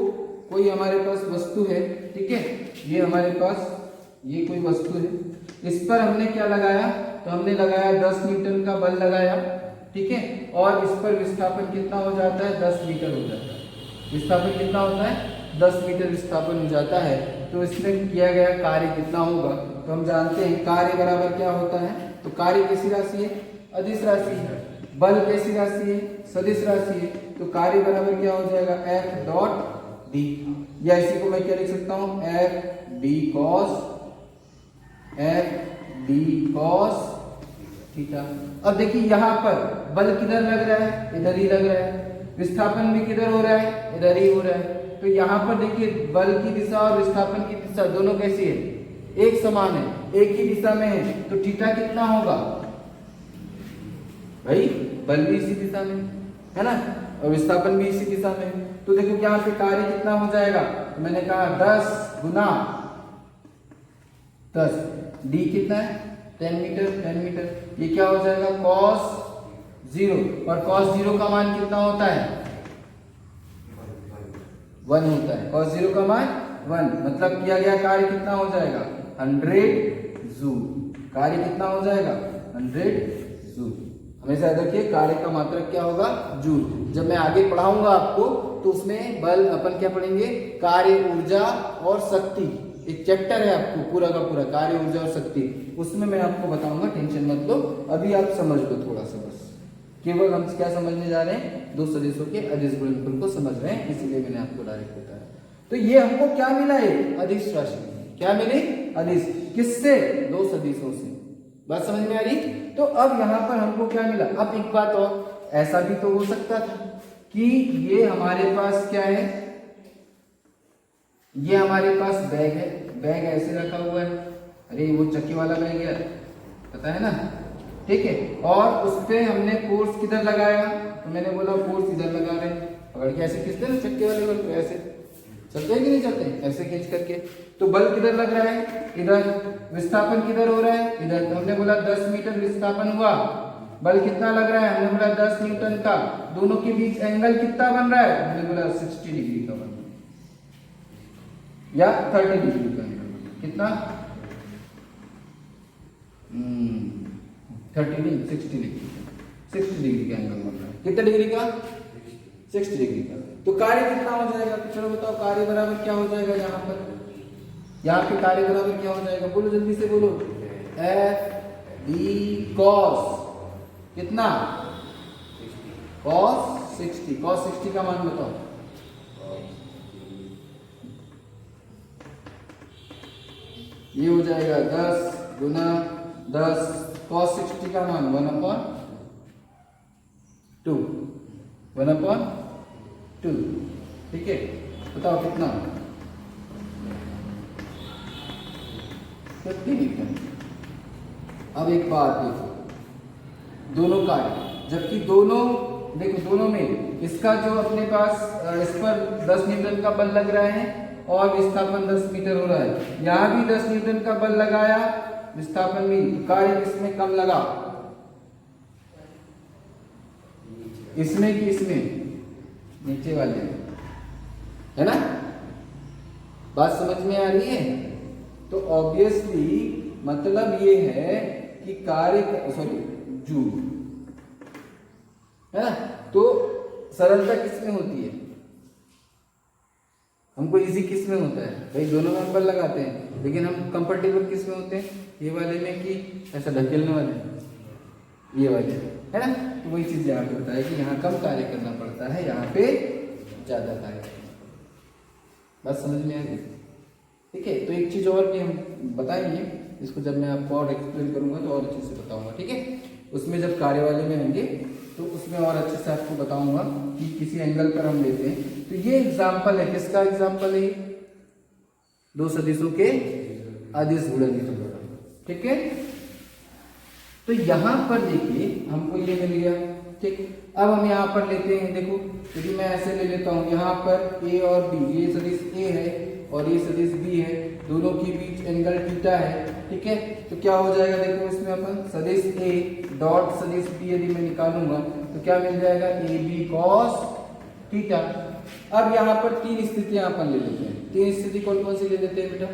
कोई हमारे पास वस्तु है, ठीक है, ये हमारे पास ये कोई वस्तु है, इस पर हमने क्या लगाया, तो हमने लगाया 10 न्यूटन का बल लगाया, ठीक है, और इस पर विस्थापन कितना हो जाता है, 10 मीटर हो जाता है। विस्थापन कितना होता है, 10 मीटर विस्थापन हो जाता है। तो इसमें किया गया कार्य कितना होगा, तो हम जानते हैं कार्य बराबर क्या होता है, तो कार्य कैसी राशि है, अदिश राशि है। बल कैसी राशि है, सदिश राशि है। तो कार्य बराबर क्या हो जाएगा, एफ डॉट डी, या इसी को मैं क्या लिख सकता हूं, एफ डी कॉस थीटा। अब देखिए यहाँ पर बल किधर लग रहा है, इधर ही लग रहा है, विस्थापन भी किधर हो रहा है, इधर ही हो रहा है। तो यहाँ पर देखिए बल की दिशा और विस्थापन की दिशा दोनों कैसी है, एक समान है, एक ही दिशा में है। तो थीटा कितना होगा भाई, बल भी इसी दिशा में है ना, और विस्थापन भी इसी दिशा में है। तो देखो यहाँ पे कार्य कितना हो जाएगा, तो मैंने कहा 10 गुना 10, डी कितना है 10 मीटर, 10 मीटर, ये क्या हो जाएगा cos 0, और cos 0 का मान कितना होता है, 1 होता है। cos 0 का मान 1, मतलब किया गया कार्य कितना हो जाएगा 100 जूल। कार्य कितना हो जाएगा 100 जूल। हमेशा याद रखिए कार्य का मात्रक क्या होगा, जूल। जब मैं आगे पढ़ाऊंगा आपको तो उसमें बल अपन क्या पढ़ेंगे, कार्य, ऊर्जा और शक्ति, एक चैप्टर है आपको पूरा का पूरा, कार्य, ऊर्जा और शक्ति, उसमें मैं आपको बताऊंगा, टेंशन मत लो। अभी आप समझ लो थोड़ा सा, बस केवल हम क्या समझने जा रहे हैं, दो सदिशों के अदिश गुणनफल को समझ रहे हैं, इसीलिए मैंने आपको डायरेक्ट बताया। तो ये हमको क्या मिला है, अदिश राशि। क्या मिली, अदिश, किससे, दो सदिशों से। बात समझ में आ रही? तो अब यहाँ पर हमको क्या मिला। अब एक बात और, ऐसा भी तो हो सकता था कि ये हमारे पास क्या है, ये हमारे पास बैग है, बैग ऐसे रखा हुआ है, अरे वो चक्की वाला बैग है, पता है ना, ठीक है, और उस पे हमने फोर्स किधर लगाया, तो मैंने बोला फोर्स इधर लगा रहे हैं, पकड़ के ऐसे खींचते ना चक्के वाले बल को, ऐसे चलते हैं कि नहीं चलते, ऐसे खींच करके। तो बल किधर लग रहा है, इधर, विस्थापन किधर हो रहा है, इधर। तो हमने बोला 10 मीटर विस्थापन हुआ, बल कितना लग रहा है, हमने बोला 10 न्यूटन का। दोनों के बीच एंगल कितना बन रहा है, हमने बोला 60 डिग्री का बन रहा है, या 30 डिग्री का एंगल, कितना 30 नहीं 60 डिग्री, 60 डिग्री का एंगल बन रहा है। कितने डिग्री का, 60 डिग्री का। तो कार्य कितना हो जाएगा, तो चलो बताओ, कार्य बराबर क्या हो जाएगा, यहाँ पर, यहाँ पे कार्य बराबर क्या हो जाएगा, बोलो जल्दी से बोलो, एफ डी कॉस कितना, कॉस 60, कॉस 60 का मान बताओ, ये हो जाएगा 10 गुना 10, कॉस 60 का मान 1/2, 1/2, ठीक है। बताओ कितना, 50 न्यूटन, अब एक बात देखो, दोनों कार्य, जबकि दोनों देखो दोनों में इसका जो अपने पास इस पर 10 न्यूटन का बल लग रहा है और विस्थापन 10 मीटर हो रहा है, यहाँ भी 10 न्यूटन का बल लगाया, विस्थापन भी, कार्य किसमें कम लगा, इसमें कि इसमें, नीचे वाले, है ना? बात समझ में आ रही है? तो ऑब्वियसली मतलब ये है कि कार्य, सॉरी, जूल, है ना? तो सरलता किसमें होती है, हमको इजी किस में होता है भाई, दोनों में बल लगाते हैं, लेकिन हम कंफर्टेबल किस में होते हैं, ये वाले में कि ऐसा धकेलने वाले, ये वाले, है ना? तो वही चीज यहाँ पे होता है कि यहाँ कम कार्य करना पड़ता है, यहाँ पे ज्यादा कार्य करना। बात समझ में आ गई? ठीक है, तो एक चीज और भी हम बताएंगे, इसको जब मैं आपको और एक्सप्लेन करूंगा तो और अच्छे से बताऊंगा, ठीक है? उसमें जब कार्य वाले में होंगे तो उसमें और अच्छे से आपको बताऊंगा कि किसी एंगल पर हम लेते हैं। तो ये एग्जाम्पल है, किसका एग्जाम्पल है? दो सदिशों के अदिश गुणनफल, ठीक है? तो यहां पर देखिए हमको ये मिल गया, ठीक। अब हम यहाँ पर लेते हैं, देखो यदि मैं ऐसे ले लेता हूँ, यहाँ पर ए और बी, ये सदिश ए है और ये सदिश बी है, दोनों के बीच एंगल थीटा है, ठीक है? तो क्या हो जाएगा, देखो इसमें अपन सदिश ए डॉट सदिश बी यदि मैं निकालूंगा तो क्या मिल जाएगा, ए बी कॉस थीटा। अब यहाँ पर तीन स्थितियां अपन ले लेते हैं, तीन स्थिति कौन कौन सी ले लेते हैं बेटा?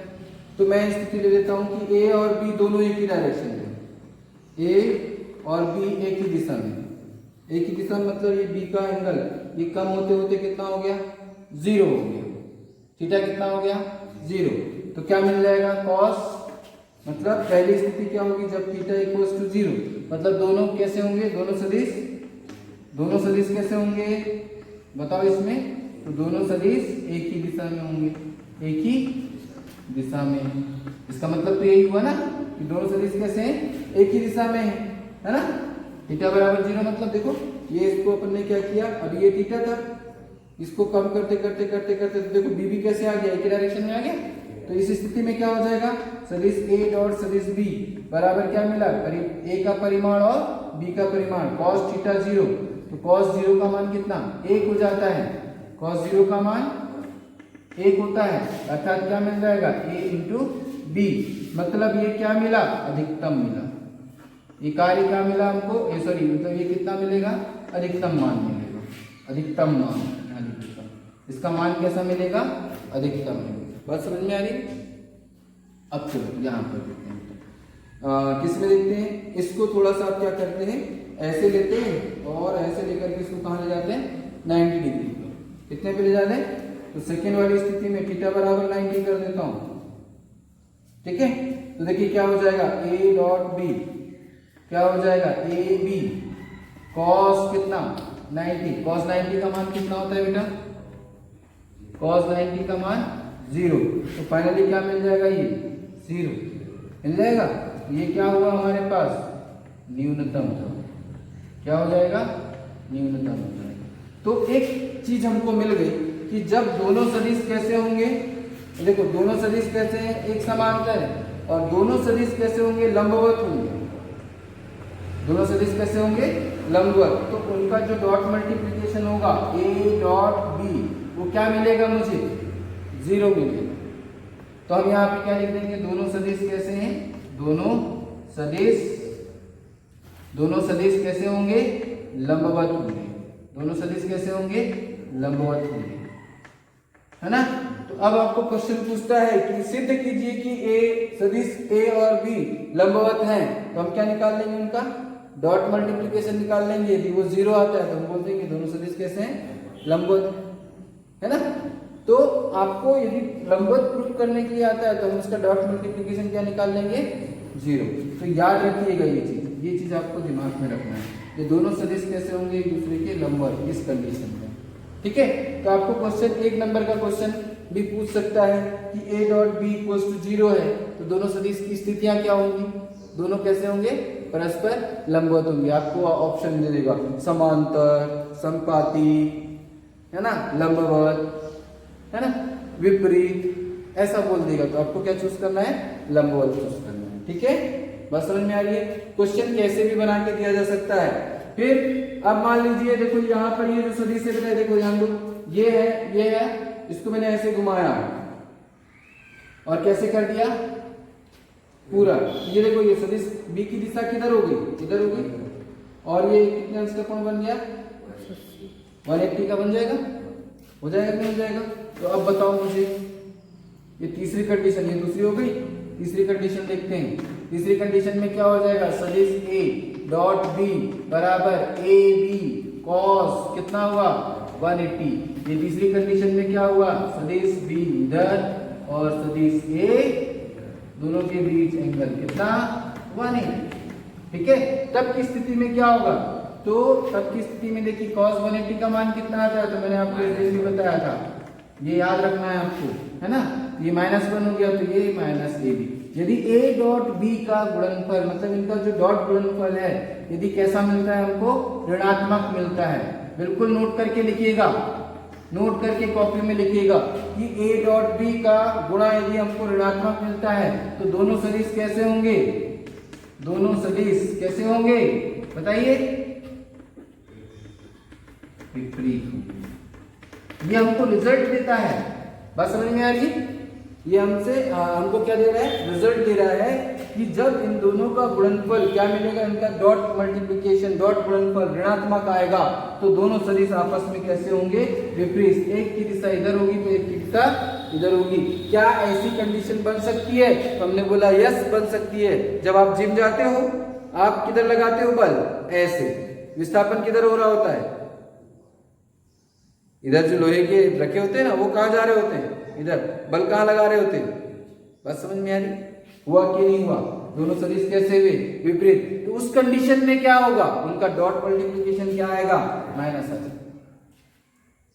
तो मैं स्थिति ले लेता हूँ कि ए और बी दोनों एक ही डायरेक्शन में, ए और बी एक ही दिशा में, एक ही दिशा मतलब ये बी का एंगल ये कम होते होते कितना हो गया, 0 हो गया, थीटा कितना हो गया, 0। तो क्या मिल जाएगा, कॉस, मतलब पहली स्थिति क्या होगी, जब थीटा इक्वल्स टू 0, मतलब दोनों कैसे होंगे, दोनों सदिश कैसे होंगे बताओ इसमें? तो दोनों सदिश एक ही दिशा में होंगे, एक ही दिशा में। इसका मतलब तो यही हुआ ना कि दोनों सदिश कैसे हैं, एक ही दिशा में है ना? थीटा बराबर 0 मतलब देखो ये, इसको अपन ने क्या किया, अब ये थीटा था, इसको कम करते करते करते करते तो देखो बी भी कैसे आ गया, एक ही डायरेक्शन में आ गया। तो इस स्थिति में क्या हो जाएगा, सदिश ए डॉट सदिश बी बराबर क्या मिला, ए का परिमाण और बी का परिमाण, कॉस थीटा 0। तो कॉस 0 का मान कितना, 1 हो जाता है, कॉस 0 का मान 1 होता है, अर्थात क्या मिल जाएगा, a इंटू बी, मतलब ये क्या मिला, अधिकतम मिला। ये कार्य क्या मिला हमको, सॉरी मतलब ये कितना मिलेगा, अधिकतम मान मिलेगा, अधिकतम मान, इसका मान कैसा मिलेगा, अधिकतम मिलेगा। बात समझ में आ रही? अब चलो यहाँ पर देखते हैं, किस में देखते हैं, इसको थोड़ा सा आप क्या करते हैं, ऐसे लेते हैं और ऐसे लेकर के इसको कहाँ ले जाते हैं, 90 डिग्री पे, कितने पे ले जाते हैं, तो सेकेंड वाली स्थिति में थीटा बराबर 90 कर देता हूं, ठीक है? तो देखिए क्या हो जाएगा, ए डॉट बी क्या हो जाएगा, ए बी कॉस कितना 90, कॉस 90 का मान कितना होता है बेटा, कॉस 90 का मान 0। तो फाइनली क्या मिल जाएगा, ये 0 मिल जाएगा। ये क्या हुआ हमारे पास, न्यूनतम था, क्या हो जाएगा, न्यूनतम हो जाएगा। तो एक चीज हमको मिल गई कि जब दोनों सदिश कैसे होंगे, देखो दोनों सदिश कैसे हैं, एक समांतर है, और दोनों सदिश कैसे होंगे, लंबवत होंगे, दोनों सदिश कैसे होंगे, लंबवत। तो उनका जो डॉट मल्टीप्लिकेशन होगा ए डॉट बी, वो क्या मिलेगा मुझे, 0 मिलेगा। तो हम यहाँ पे क्या लिख देंगे, दोनों सदिश कैसे हैं, दोनों सदिश कैसे होंगे, लंबवत होंगे, दोनों सदिश कैसे होंगे, लंबवत होंगे, है ना? तो अब आपको क्वेश्चन पूछता है कि सिद्ध कीजिए कि ए सदिश ए और बी लंबवत हैं, तो हम क्या निकाल लेंगे, उनका डॉट मल्टीप्लिकेशन निकाल लेंगे। यदि वो 0 आता है तो हम बोल देंगे दोनों सदिश कैसे हैं, लंबवत, है ना? तो आपको यदि लंबवत प्रूफ करने के लिए आता है तो हम उसका डॉट मल्टीप्लिकेशन क्या निकाल लेंगे, 0। तो याद रखिएगा ये चीज आपको दिमाग में रखना है, ये दोनों सदिश कैसे होंगे, एक दूसरे के लंबवत, इस कंडीशन में, ठीक है? तो आपको क्वेश्चन 1 नंबर का क्वेश्चन भी पूछ सकता है कि a dot b equals to 0 है, तो दोनों सदिश की स्थितियां क्या होंगी, दोनों कैसे होंगे, परस्पर लंबवत होंगे। आपको ऑप्शन दे देगा समांतर, संपाती, है ना, लंबवत, है ना, विपरीत, ऐसा बोल देगा। तो आपको क्या चूज करना है, लंबवत चूज करना है, ठीक है? बस समझ में आ रही है। क्वेश्चन कैसे भी बना के दिया जा सकता है। फिर अब मान लीजिए देखो यहाँ पर ये जो सदिश है, देखो ध्यान दो, ये है, इसको मैंने ऐसे घुमाया और कैसे कर दिया पूरा, ये देखो ये सदिश b की दिशा किधर हो गई, इधर हो गई, और ये कितने अंश का कोण बन गया, 180 का बन जाएगा, हो जाएगा कि नहीं हो जाएगा। तो अब बताओ मुझे, ये तीसरी कंडीशन, ये दूसरी हो गई, तीसरी कंडीशन देखते हैं। तीसरी कंडीशन में क्या हो जाएगा, सदिश a डॉट b बराबर ए बी कॉस कितना हुआ 180। ये तीसरी कंडीशन में क्या हुआ, सदिश b इधर और सदिश a दोनों के बीच एंगल कितना 180, ठीक है। तब की स्थिति में क्या होगा, तो तब की स्थिति में देखिए cos 180 का मान कितना आता है, तो मैंने आपको इस दिन भी बताया था, ये याद रखना है आपको, है ना। ये -1 हो गया तो ये माइनस ए बी। यदि a डॉट b का गुणनफल, मतलब इनका जो डॉट गुणनफल है, यदि कैसा मिलता है हमको, ऋणात्मक मिलता है, बिल्कुल नोट करके लिखिएगा, नोट करके कॉपी में लिखिएगा कि a डॉट b का गुणा यदि हमको ऋणात्मक मिलता है तो दोनों सदिश कैसे होंगे, दोनों सदिश कैसे होंगे बताइए, विपरीत। ये हमको रिजल्ट देता है, बात समझ में आ रही है। ये हमको क्या दे रहा है, रिजल्ट दे रहा है कि जब इन दोनों का गुणनफल क्या मिलेगा, इनका डॉट मल्टीप्लिकेशन, डॉट गुणनफल ऋणात्मक आएगा तो दोनों सदिश आपस में कैसे होंगे, विपरीत। एक की दिशा इधर होगी तो एक की दिशा इधर होगी। क्या ऐसी कंडीशन बन सकती है, तो हमने बोला यस बन सकती है। जब आप जिम जाते हो, आप किधर लगाते हो बल, ऐसे, विस्थापन किधर हो रहा होता है, इधर जो लोहे के रखे होते हैं ना, वो कहाँ जा रहे होते हैं, इधर, बल कहाँ लगा रहे होते हैं, बस समझ में आ रही, हुआ कि नहीं हुआ, दोनों सदिश कैसे हुए, विपरीत। तो उस कंडीशन में क्या होगा, उनका डॉट मल्टीप्लिकेशन क्या आएगा, माइनस आ जाएगा।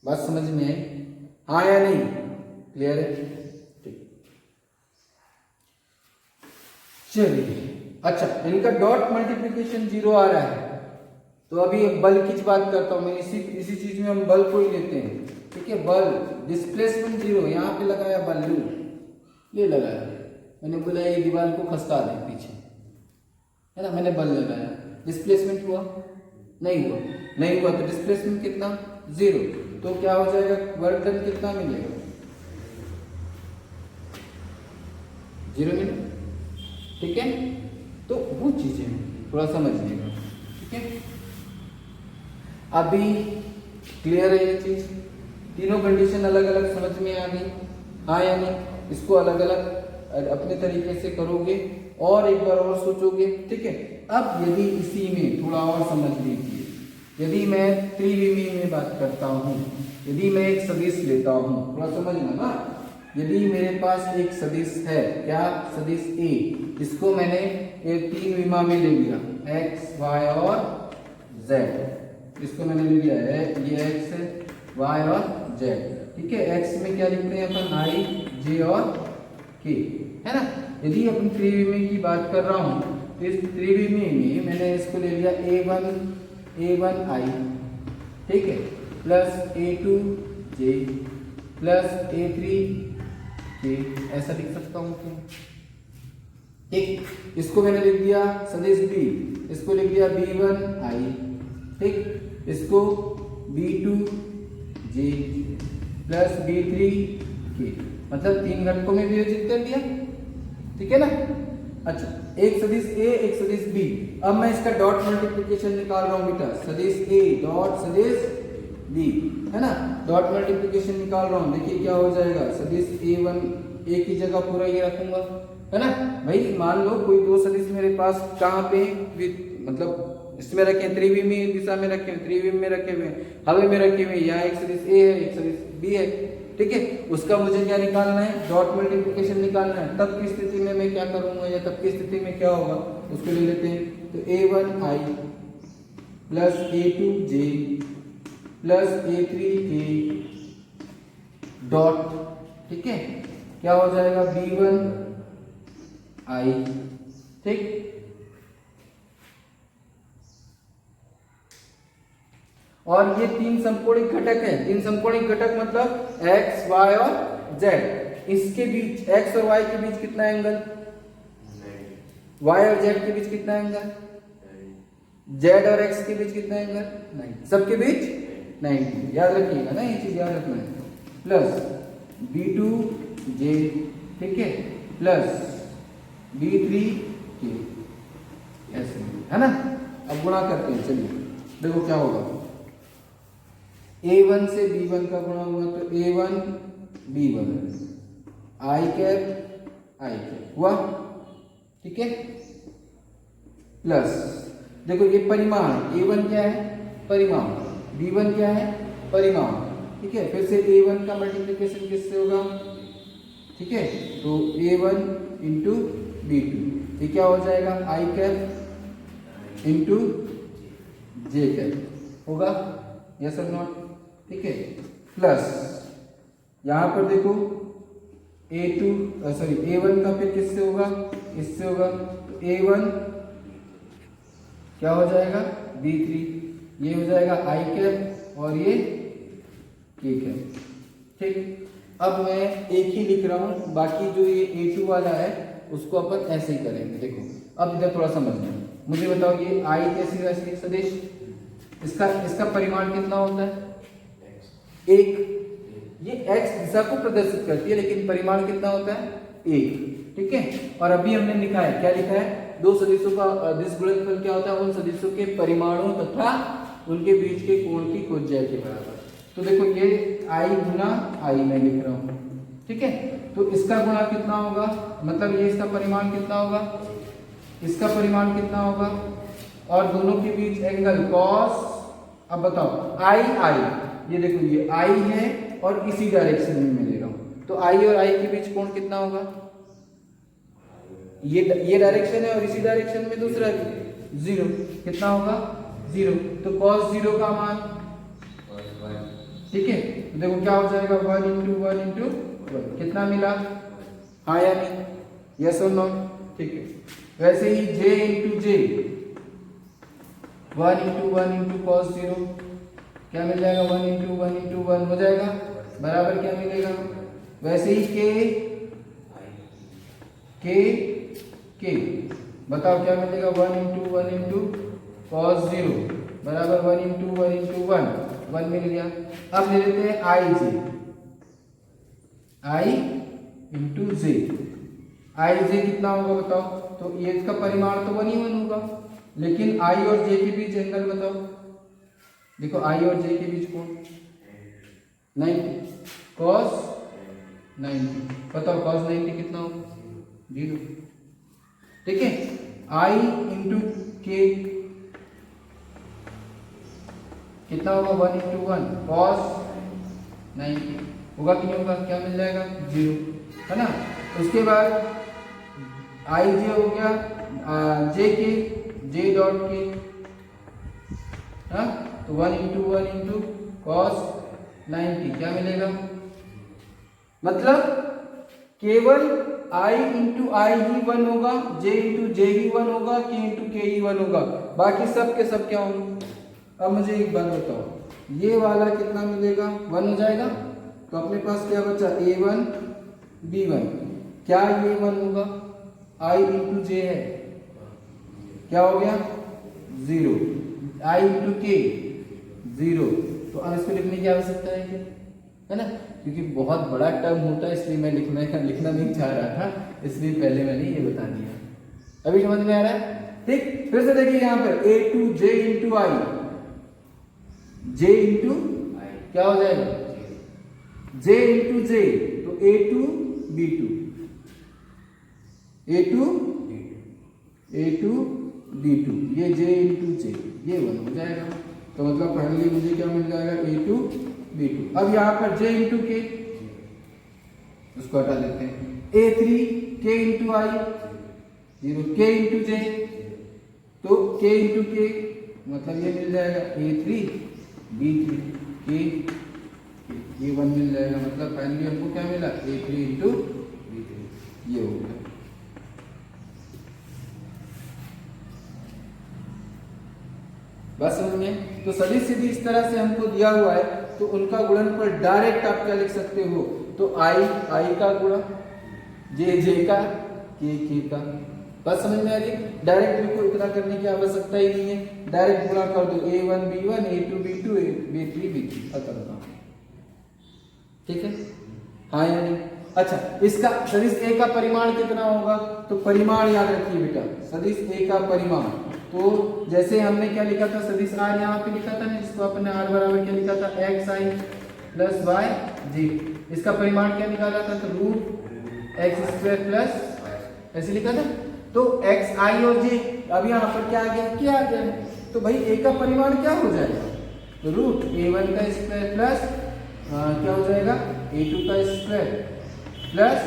बात समझ में आई, हाँ या नहीं, क्लियर है, ठीक। चलिए अच्छा, इनका डॉट मल्टीप्लिकेशन 0 आ रहा है, तो अभी बल की बात करता हूं मैं, इसी चीज में हम बल को ही लेते हैं, ठीक है। बल डिस्प्लेसमेंट 0, यहाँ पे लगाया बल, ये लगाया, मैंने बोला ये दीवार को खसका दे पीछे, है ना, मैंने बल लगाया, डिस्प्लेसमेंट हुआ नहीं हुआ तो डिस्प्लेसमेंट कितना 0, तो क्या हो जाएगा, वर्क डन कितना मिलेगा, 0 मिले, ठीक है। तो वो चीजें थोड़ा समझिएगा, ठीक है। अभी क्लियर है ये चीज, तीनों कंडीशन अलग अलग समझ में आ गई, हाँ या नहीं। इसको अलग अलग अपने तरीके से करोगे और एक बार और सोचोगे, ठीक है। अब यदि इसी में थोड़ा और समझ लीजिए, यदि मैं त्रिविमीय में बात करता हूँ, यदि मैं एक सदिश लेता हूँ, थोड़ा समझना ना, यदि मेरे पास एक सदिश है, क्या सदिश a, इसको मैंने एक 3 विमा में ले लिया, x y और z, इसको मैंने ले लिया है, ये x है, y और z, ठीक है। x में क्या लिखते हैं अपन, i j और k, है ना। यदि अपन त्रिविमीय की बात कर रहा हूँ, तो इस त्रिविमीय में मैंने इसको ले लिया a1 i, ठीक है, plus a2 j plus a3 k, ऐसा लिख सकता हूँ क्यों, ठीक। इसको मैंने लिख दिया सदिश b, इसको लिख दिया b1 i, ठीक, इसको b2 j plus b3 k, मतलब 3 घटकों में विभाजित कर दिया, ठीक है ना। अच्छा, एक सदिश a, एक सदिश b, अब मैं इसका डॉट मल्टीप्लिकेशन निकाल रहा हूं बेटा, सदिश a डॉट सदिश b, है ना, डॉट मल्टीप्लिकेशन निकाल रहा हूं, देखिए क्या हो जाएगा, सदिश a1 a की जगह पूरा ये रखूंगा, है ना भाई। मान लो कोई दो सदिश मेरे पास कहाँ पे, मतलब इसमें रखे, त्रिविमीय दिशा में रखे, त्रिविमीय में रखे हुए, हवे में रखे हुए, यहाँ एक सदिश a है, एक सदिश b है, ठीक है। उसका मुझे क्या निकालना है, डॉट मल्टीप्लिकेशन निकालना है। तब की स्थिति में मैं क्या करूंगा, या तब की स्थिति में क्या होगा, उसको ले लेते हैं। तो a1 i plus a2 j plus a3 k dot, ठीक है, क्या हो जाएगा, b1 i, ठीक। और ये 3 समकोणिक घटक है, 3 समकोणिक घटक मतलब x, y और z, इसके बीच x और y के बीच कितना एंगल, वाई और जेड के बीच कितना एंगल, जेड और एक्स के बीच कितना एंगल 90, सबके बीच 90, याद रखिएगा ना, ये चीज याद रखना है। प्लस B2J, ठीक है, प्लस B3K, ऐसे है ना। अब गुणा करते हैं, चलिए देखो क्या होगा, A1 से B1 का गुणा हुआ तो A1 B1 I कैप हुआ, ठीक है, प्लस देखो ये परिमाण, A1 क्या है परिमाण, B1 क्या है परिमाण, ठीक है, फिर से A1 का मल्टीप्लिकेशन किससे होगा, ठीक है, तो A1 इंटू B2, ये क्या हो जाएगा I cap into J cap होगा, यस और नॉट, ठीक है, प्लस यहां पर देखो A1 का फिर किससे होगा, इससे होगा, तो A1 क्या हो जाएगा B3, ये हो जाएगा I कैप और ये K कैप, ठीक। अब मैं एक ही लिख रहा हूं, बाकी जो ये A2 वाला है उसको अपन ऐसे ही करेंगे। देखो अब इधर थोड़ा समझना, मुझे बताओ ये I कैसी राशि सदिश, इसका परिमाण कितना होता है 1, ये x दिशा को प्रदर्शित करती है लेकिन परिमाण कितना होता है 1, ठीक है। और अभी हमने लिखा है, क्या लिखा है, दो सदिशों का अदिश गुणनफल क्या होता है, उन सदिशों के परिमाणों तथा उनके बीच के कोण की कोज्या के बराबर। तो देखो ये I गुना I मैं लिख रहा हूं, ठीक है, तो इसका गुणा कितना होगा, मतलब ये इसका परिमाण कितना होगा, इसका परिमाण कितना होगा, और दोनों के बीच एंगल कॉस, अब बताओ I ये देखो ये I है और इसी डायरेक्शन में मैं ले रहा हूं, तो I और I के बीच कोण कितना होगा, ये डायरेक्शन है और इसी डायरेक्शन में दूसरा 0, कितना होगा 0, तो cos 0 का मान, ठीक है, तो देखो क्या हो जाएगा 1 इंटू 1 इंटू 1, कितना मिला, हाँ या नहीं, यस और नो, ठीक है। वैसे ही J into J, 1 into 1 into cos 0 क्या मिल जाएगा, 1 इंटू 1 इंटू 1 हो जाएगा, बराबर क्या मिलेगा, वैसे ही K बताओ क्या मिलेगा, 1 इंटू 1 इंटू cos 0 बराबर 1 इंटू 1 इंटू 1 मिल गया। अब ले लेते हैं I इंटू J, I कितना होगा बताओ, तो ये इसका परिमाण तो 1 ही 1 होगा, लेकिन I और J के बीच एंगल बताओ, देखो I और J के बीच कोण 90, cos 90, बताओ cos 90 कितना होगा 0, ठीक है। I इंटू K कितना होगा 1 इंटू 1 cos 90 होगा कि नहीं होगा, क्या मिल जाएगा 0, है ना। उसके बाद I J हो गया, J डॉट के, हाँ, तो 1 इंटू cos 90 क्या मिलेगा, मतलब केवल I इंटू I ही 1 होगा, J इंटू J ही 1 होगा, K इंटू K ही 1 होगा, बाकी सब के सब क्या होंगे। अब मुझे एक बात बताओ, ये वाला कितना मिलेगा 1 हो जाएगा, तो अपने पास क्या बचा A1 B1, क्या ये 1 होगा, I इंटू J है, क्या हो गया 0, I इंटू K 0, तो अब इसको लिखने की आवश्यकता है क्या, है ना, क्योंकि बहुत बड़ा टर्म होता है इसलिए मैं लिखना नहीं चाह रहा था, इसलिए पहले मैंने ये बता दिया। अभी समझ में आ रहा है, ठीक। फिर से देखिए यहाँ पर A2J into I, J into क्या हो जाएगा J इंटू J, तो A2 B2 B2 ये J इंटू J, ये 1 हो जाएगा, तो मतलब फाइनली मुझे क्या मिल जाएगा A2 B2। अब यहाँ पर J इंटू K, उसको हटा देते हैं, A3 K into I 0, K into J, तो K इंटू K मतलब ये मिल जाएगा A3 B3 K, ये 1 मिल जाएगा, मतलब फाइनली हमको क्या मिला A3 इंटू B3, ये हो गया। बस समझ में, तो सदिश यदि इस तरह से हमको दिया हुआ है तो उनका गुणनफल डायरेक्ट आप क्या लिख सकते हो, तो I का गुणा J का, K का, बात समझ में आ रही? डायरेक्ट बिल्कुल इतना करने की आवश्यकता ही नहीं है, डायरेक्ट गुणा कर दो a1 b1 a2 b2 b3 b3 खत्म काम। ठीक है, हाँ या नहीं? अच्छा, इसका सदिश ए का परिमाण कितना होगा? तो परिमाण याद रखिए बेटा, सदिश ए का परिमाण, तो जैसे हमने क्या लिखा था, सदिश आर यहाँ पे लिखा था ना, जिसको अपने आर बराबर क्या लिखा था, एक्स आई प्लस वाई जी। इसका परिमाण क्या निकाला था? तो रूट एक्स स्क्वायर प्लस ऐसे लिखा था। तो एक्स आई और जे, अब यहाँ पर क्या आ गया, क्या आ गया? तो भाई ए का परिमाण क्या हो जाएगा? तो रूट a1 का स्क्वायर प्लस क्या हो जाएगा, a2 का स्क्वायर प्लस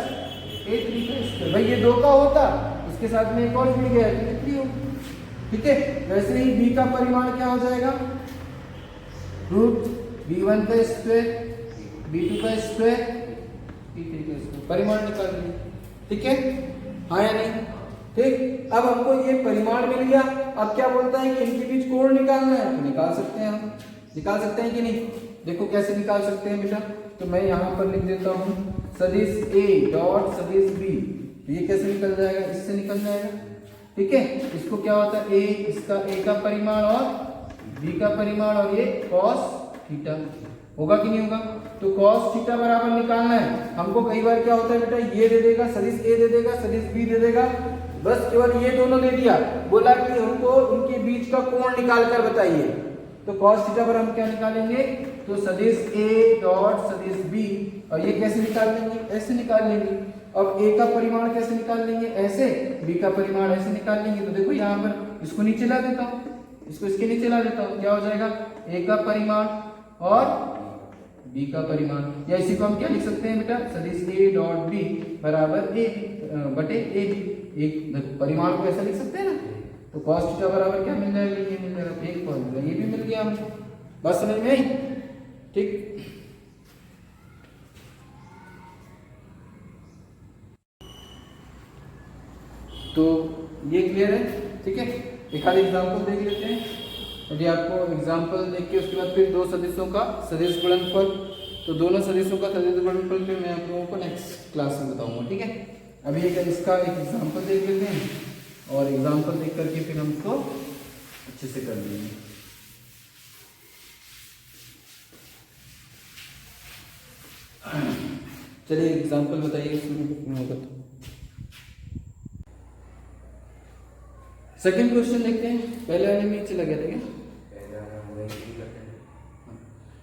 a3 का स्क्वायर। भाई ये 2 का होता, उसके साथ में एक और जुड़ गया तो 3 हो। ठीक है, वैसे ही b का परिमाण क्या हो जाएगा, रूट b1 का स्क्वायर b2 का स्क्वायर b3 का स्क्वायर, परिमाण निकाल लिया। ठीक है, हाँ या नहीं? ठीक, अब हमको ये परिमाण मिल गया। अब क्या बोलता है कि इनके बीच कोण निकालना है, तो निकाल सकते हैं, हम निकाल सकते हैं कि नहीं? देखो कैसे निकाल सकते हैं बेटा, तो मैं यहाँ पर लिख देता हूँ सदिश a डॉट सदिश b, ये कैसे निकल जाएगा, इससे निकल जाएगा। ठीक है, इसको क्या होता है, a, इसका a का परिमाण और b का परिमाण, और ये cos थीटा होगा कि नहीं होगा? तो cos थीटा बराबर निकालना है हमको। कई बार क्या होता है बेटा, ये दे देगा, सदिश a दे देगा, सदिश b दे देगा, बस केवल ये दोनों दे दिया, बोला कि हमको उनके बीच का कोण निकाल कर बताइए। तो cos थीटा पर हम क्या निकालेंगे, तो सदिश a डॉट सदिश b, और ये कैसे निकाल लेंगे, ऐसे निकाल लेंगे। अब a का परिमाण कैसे निकाल लेंगे, ऐसे, b का परिमाण ऐसे निकाल लेंगे। तो देखो यहाँ पर इसको नीचे ला देता हूँ, इसको इसके नीचे ला देता हूँ, क्या हो जाएगा, a का परिमाण और b का परिमाण, या इसी को हम क्या लिख सकते हैं बेटा, सदिश a डॉट b बराबर a बटे a b। एक परिमाण को ऐसा लिख सकते हैं ना, तो cos थीटा बराबर क्या मिल जाएगा, ये मिल जाएगा, एक फॉर्मूला ये भी मिल गया हमको। बस समझ में आई? ठीक, तो ये क्लियर है? ठीक है, एक आध एग्जाम्पल देख लेते हैं। यदि आपको एग्जाम्पल देख के उसके बाद फिर दो सदिशों का सदिश गुणनफल, तो दोनों सदिशों का सदिश गुणनफल फिर मैं आप लोगों को नेक्स्ट क्लास में बताऊंगा। ठीक है, अभी इसका एक एग्जाम्पल देख लेते हैं, और एग्जाम्पल देख करके फिर हम इसको अच्छे से कर लेंगे। चलिए एग्जाम्पल बताइए, होगा तो सेकंड क्वेश्चन देखते हैं। पहले वाले में चला गया था क्या?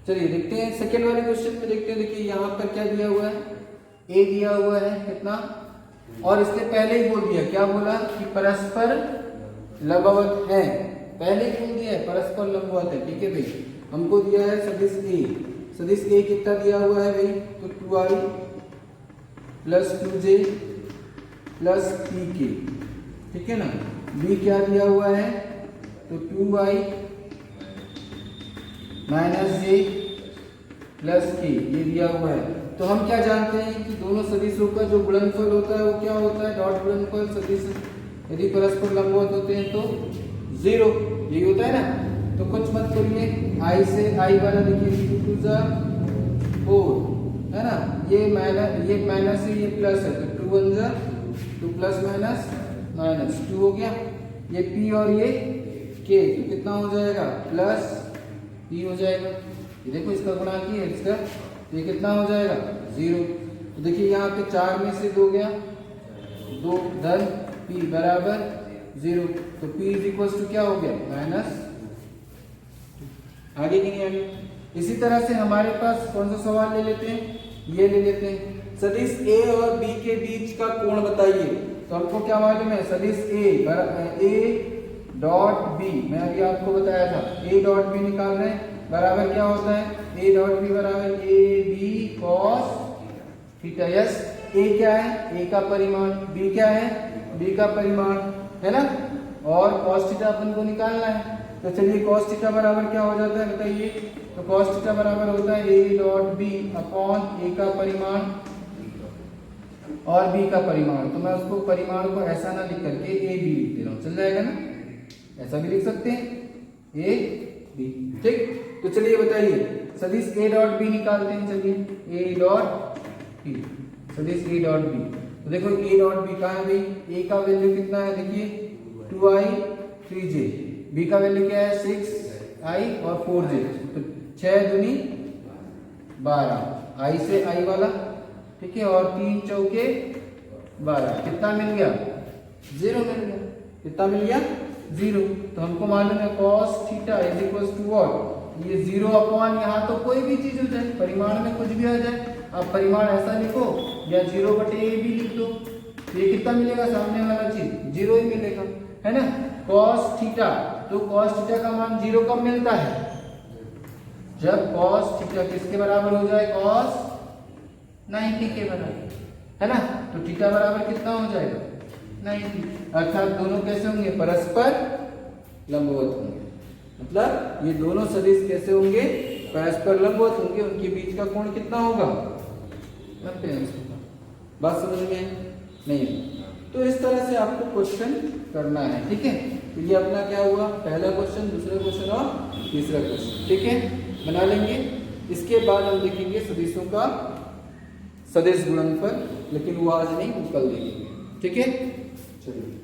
चलिए देखते हैं सेकंड वाले क्वेश्चन में, देखते हैं। देखिए यहाँ पर क्या दिया हुआ है, a दिया हुआ है कितना, और इसने पहले ही बोल दिया, क्या बोला कि परस्पर लंबवत है, पहले ही बोल दिया है परस्पर लंबवत है। ठीक है भाई, हमको दिया है सदिश a, सदिश a कितना दिया हुआ है भाई, तो 2i plus 2j plus pk। ठीक है ना, b क्या दिया हुआ है, तो 2i minus j plus k, ये दिया हुआ है। तो हम क्या जानते हैं कि दोनों सदिशों का जो गुणनफल होता है वो क्या होता है, डॉट गुणनफल। सदिश यदि परस्पर लंबवत होते हैं तो 0, यही होता है ना। तो कुछ मत करिए, i से i वाला देखिए 2 2 जा 4 है ना, ये माइनस है, ये प्लस है, तो 2 1 जा 2 प्लस माइनस माइनस 2 हो गया। ये p और ये k, तो कितना हो जाएगा, प्लस p हो जाएगा। ये देखो इसका गुणा किया इसका, ये कितना हो जाएगा, 0। तो देखिए यहाँ पे 4 में से 2 गया, 2 धन p बराबर 0, तो p इज इक्वल टू क्या हो गया, माइनस। आगे कि नहीं आगे? इसी तरह से हमारे पास कौन सा सवाल ले लेते हैं, ये ले लेते हैं, सदिश a और b के बीच का कोण बताइए। तो हमको क्या मालूम है, सदिश a डॉट b, मैं अभी आपको बताया था, a डॉट b निकाल रहे हैं, बराबर क्या होता है, a डॉट b बराबर a b cos theta. Yes, a क्या है, a का परिमाण, b क्या है, b का परिमाण, है ना, और cos थीटा अपन को निकालना है। तो चलिए cos थीटा बराबर क्या हो जाता है बताइए, तो cos थीटा बराबर होता है a dot b upon a का परिमाण और b का परिमाण। तो मैं उसको परिमाण को ऐसा ना लिख करके a b लिख दे रहा हूँ, चल जाएगा ना, ऐसा भी लिख सकते हैं a b। ठीक, तो चलिए बताइए सदिश a डॉट b निकालते हैं। चलिए a डॉट b, सदिश a डॉट b, तो देखो ए डॉट बी कहाँ है भाई, ए का वैल्यू कितना है देखिए 2i 3j, बी का वैल्यू क्या है 6i और 4j, तो 6 दूनी 12, i से i वाला, ठीक है, और 3 चौके 12, कितना मिल गया 0 मिल गया, कितना मिल गया 0। तो हमको मालूम है cos theta is equal to what, ये 0 अपॉन यहाँ तो कोई भी चीज हो जाए, परिमाण में कुछ भी आ जाए, आप परिमाण ऐसा लिखो या 0/a भी लिख दो, ये कितना मिलेगा सामने वाला चीज 0 ही मिलेगा, है ना। cos थीटा, तो cos थीटा का मान 0 कब मिलता है, जब cos थीटा किसके बराबर हो जाए, cos 90 के बराबर, है ना। तो थीटा बराबर कितना हो जाएगा 90, अर्थात दोनों कैसे होंगे, परस्पर लंबवत होंगे, मतलब ये दोनों सदिश कैसे होंगे, परस्पर लंबवत होंगे, उनके बीच का कोण कितना होगा 90 अंश होगा। बात समझ में नहीं, तो इस तरह से आपको क्वेश्चन करना है, ठीक है। तो ये अपना क्या हुआ, पहला क्वेश्चन, दूसरा क्वेश्चन और तीसरा क्वेश्चन, ठीक है, बना लेंगे। इसके बाद हम देखेंगे सदिशों का सदिश गुणनफल, लेकिन वो आज नहीं, वो कल देखेंगे, ठीक है। चलिए।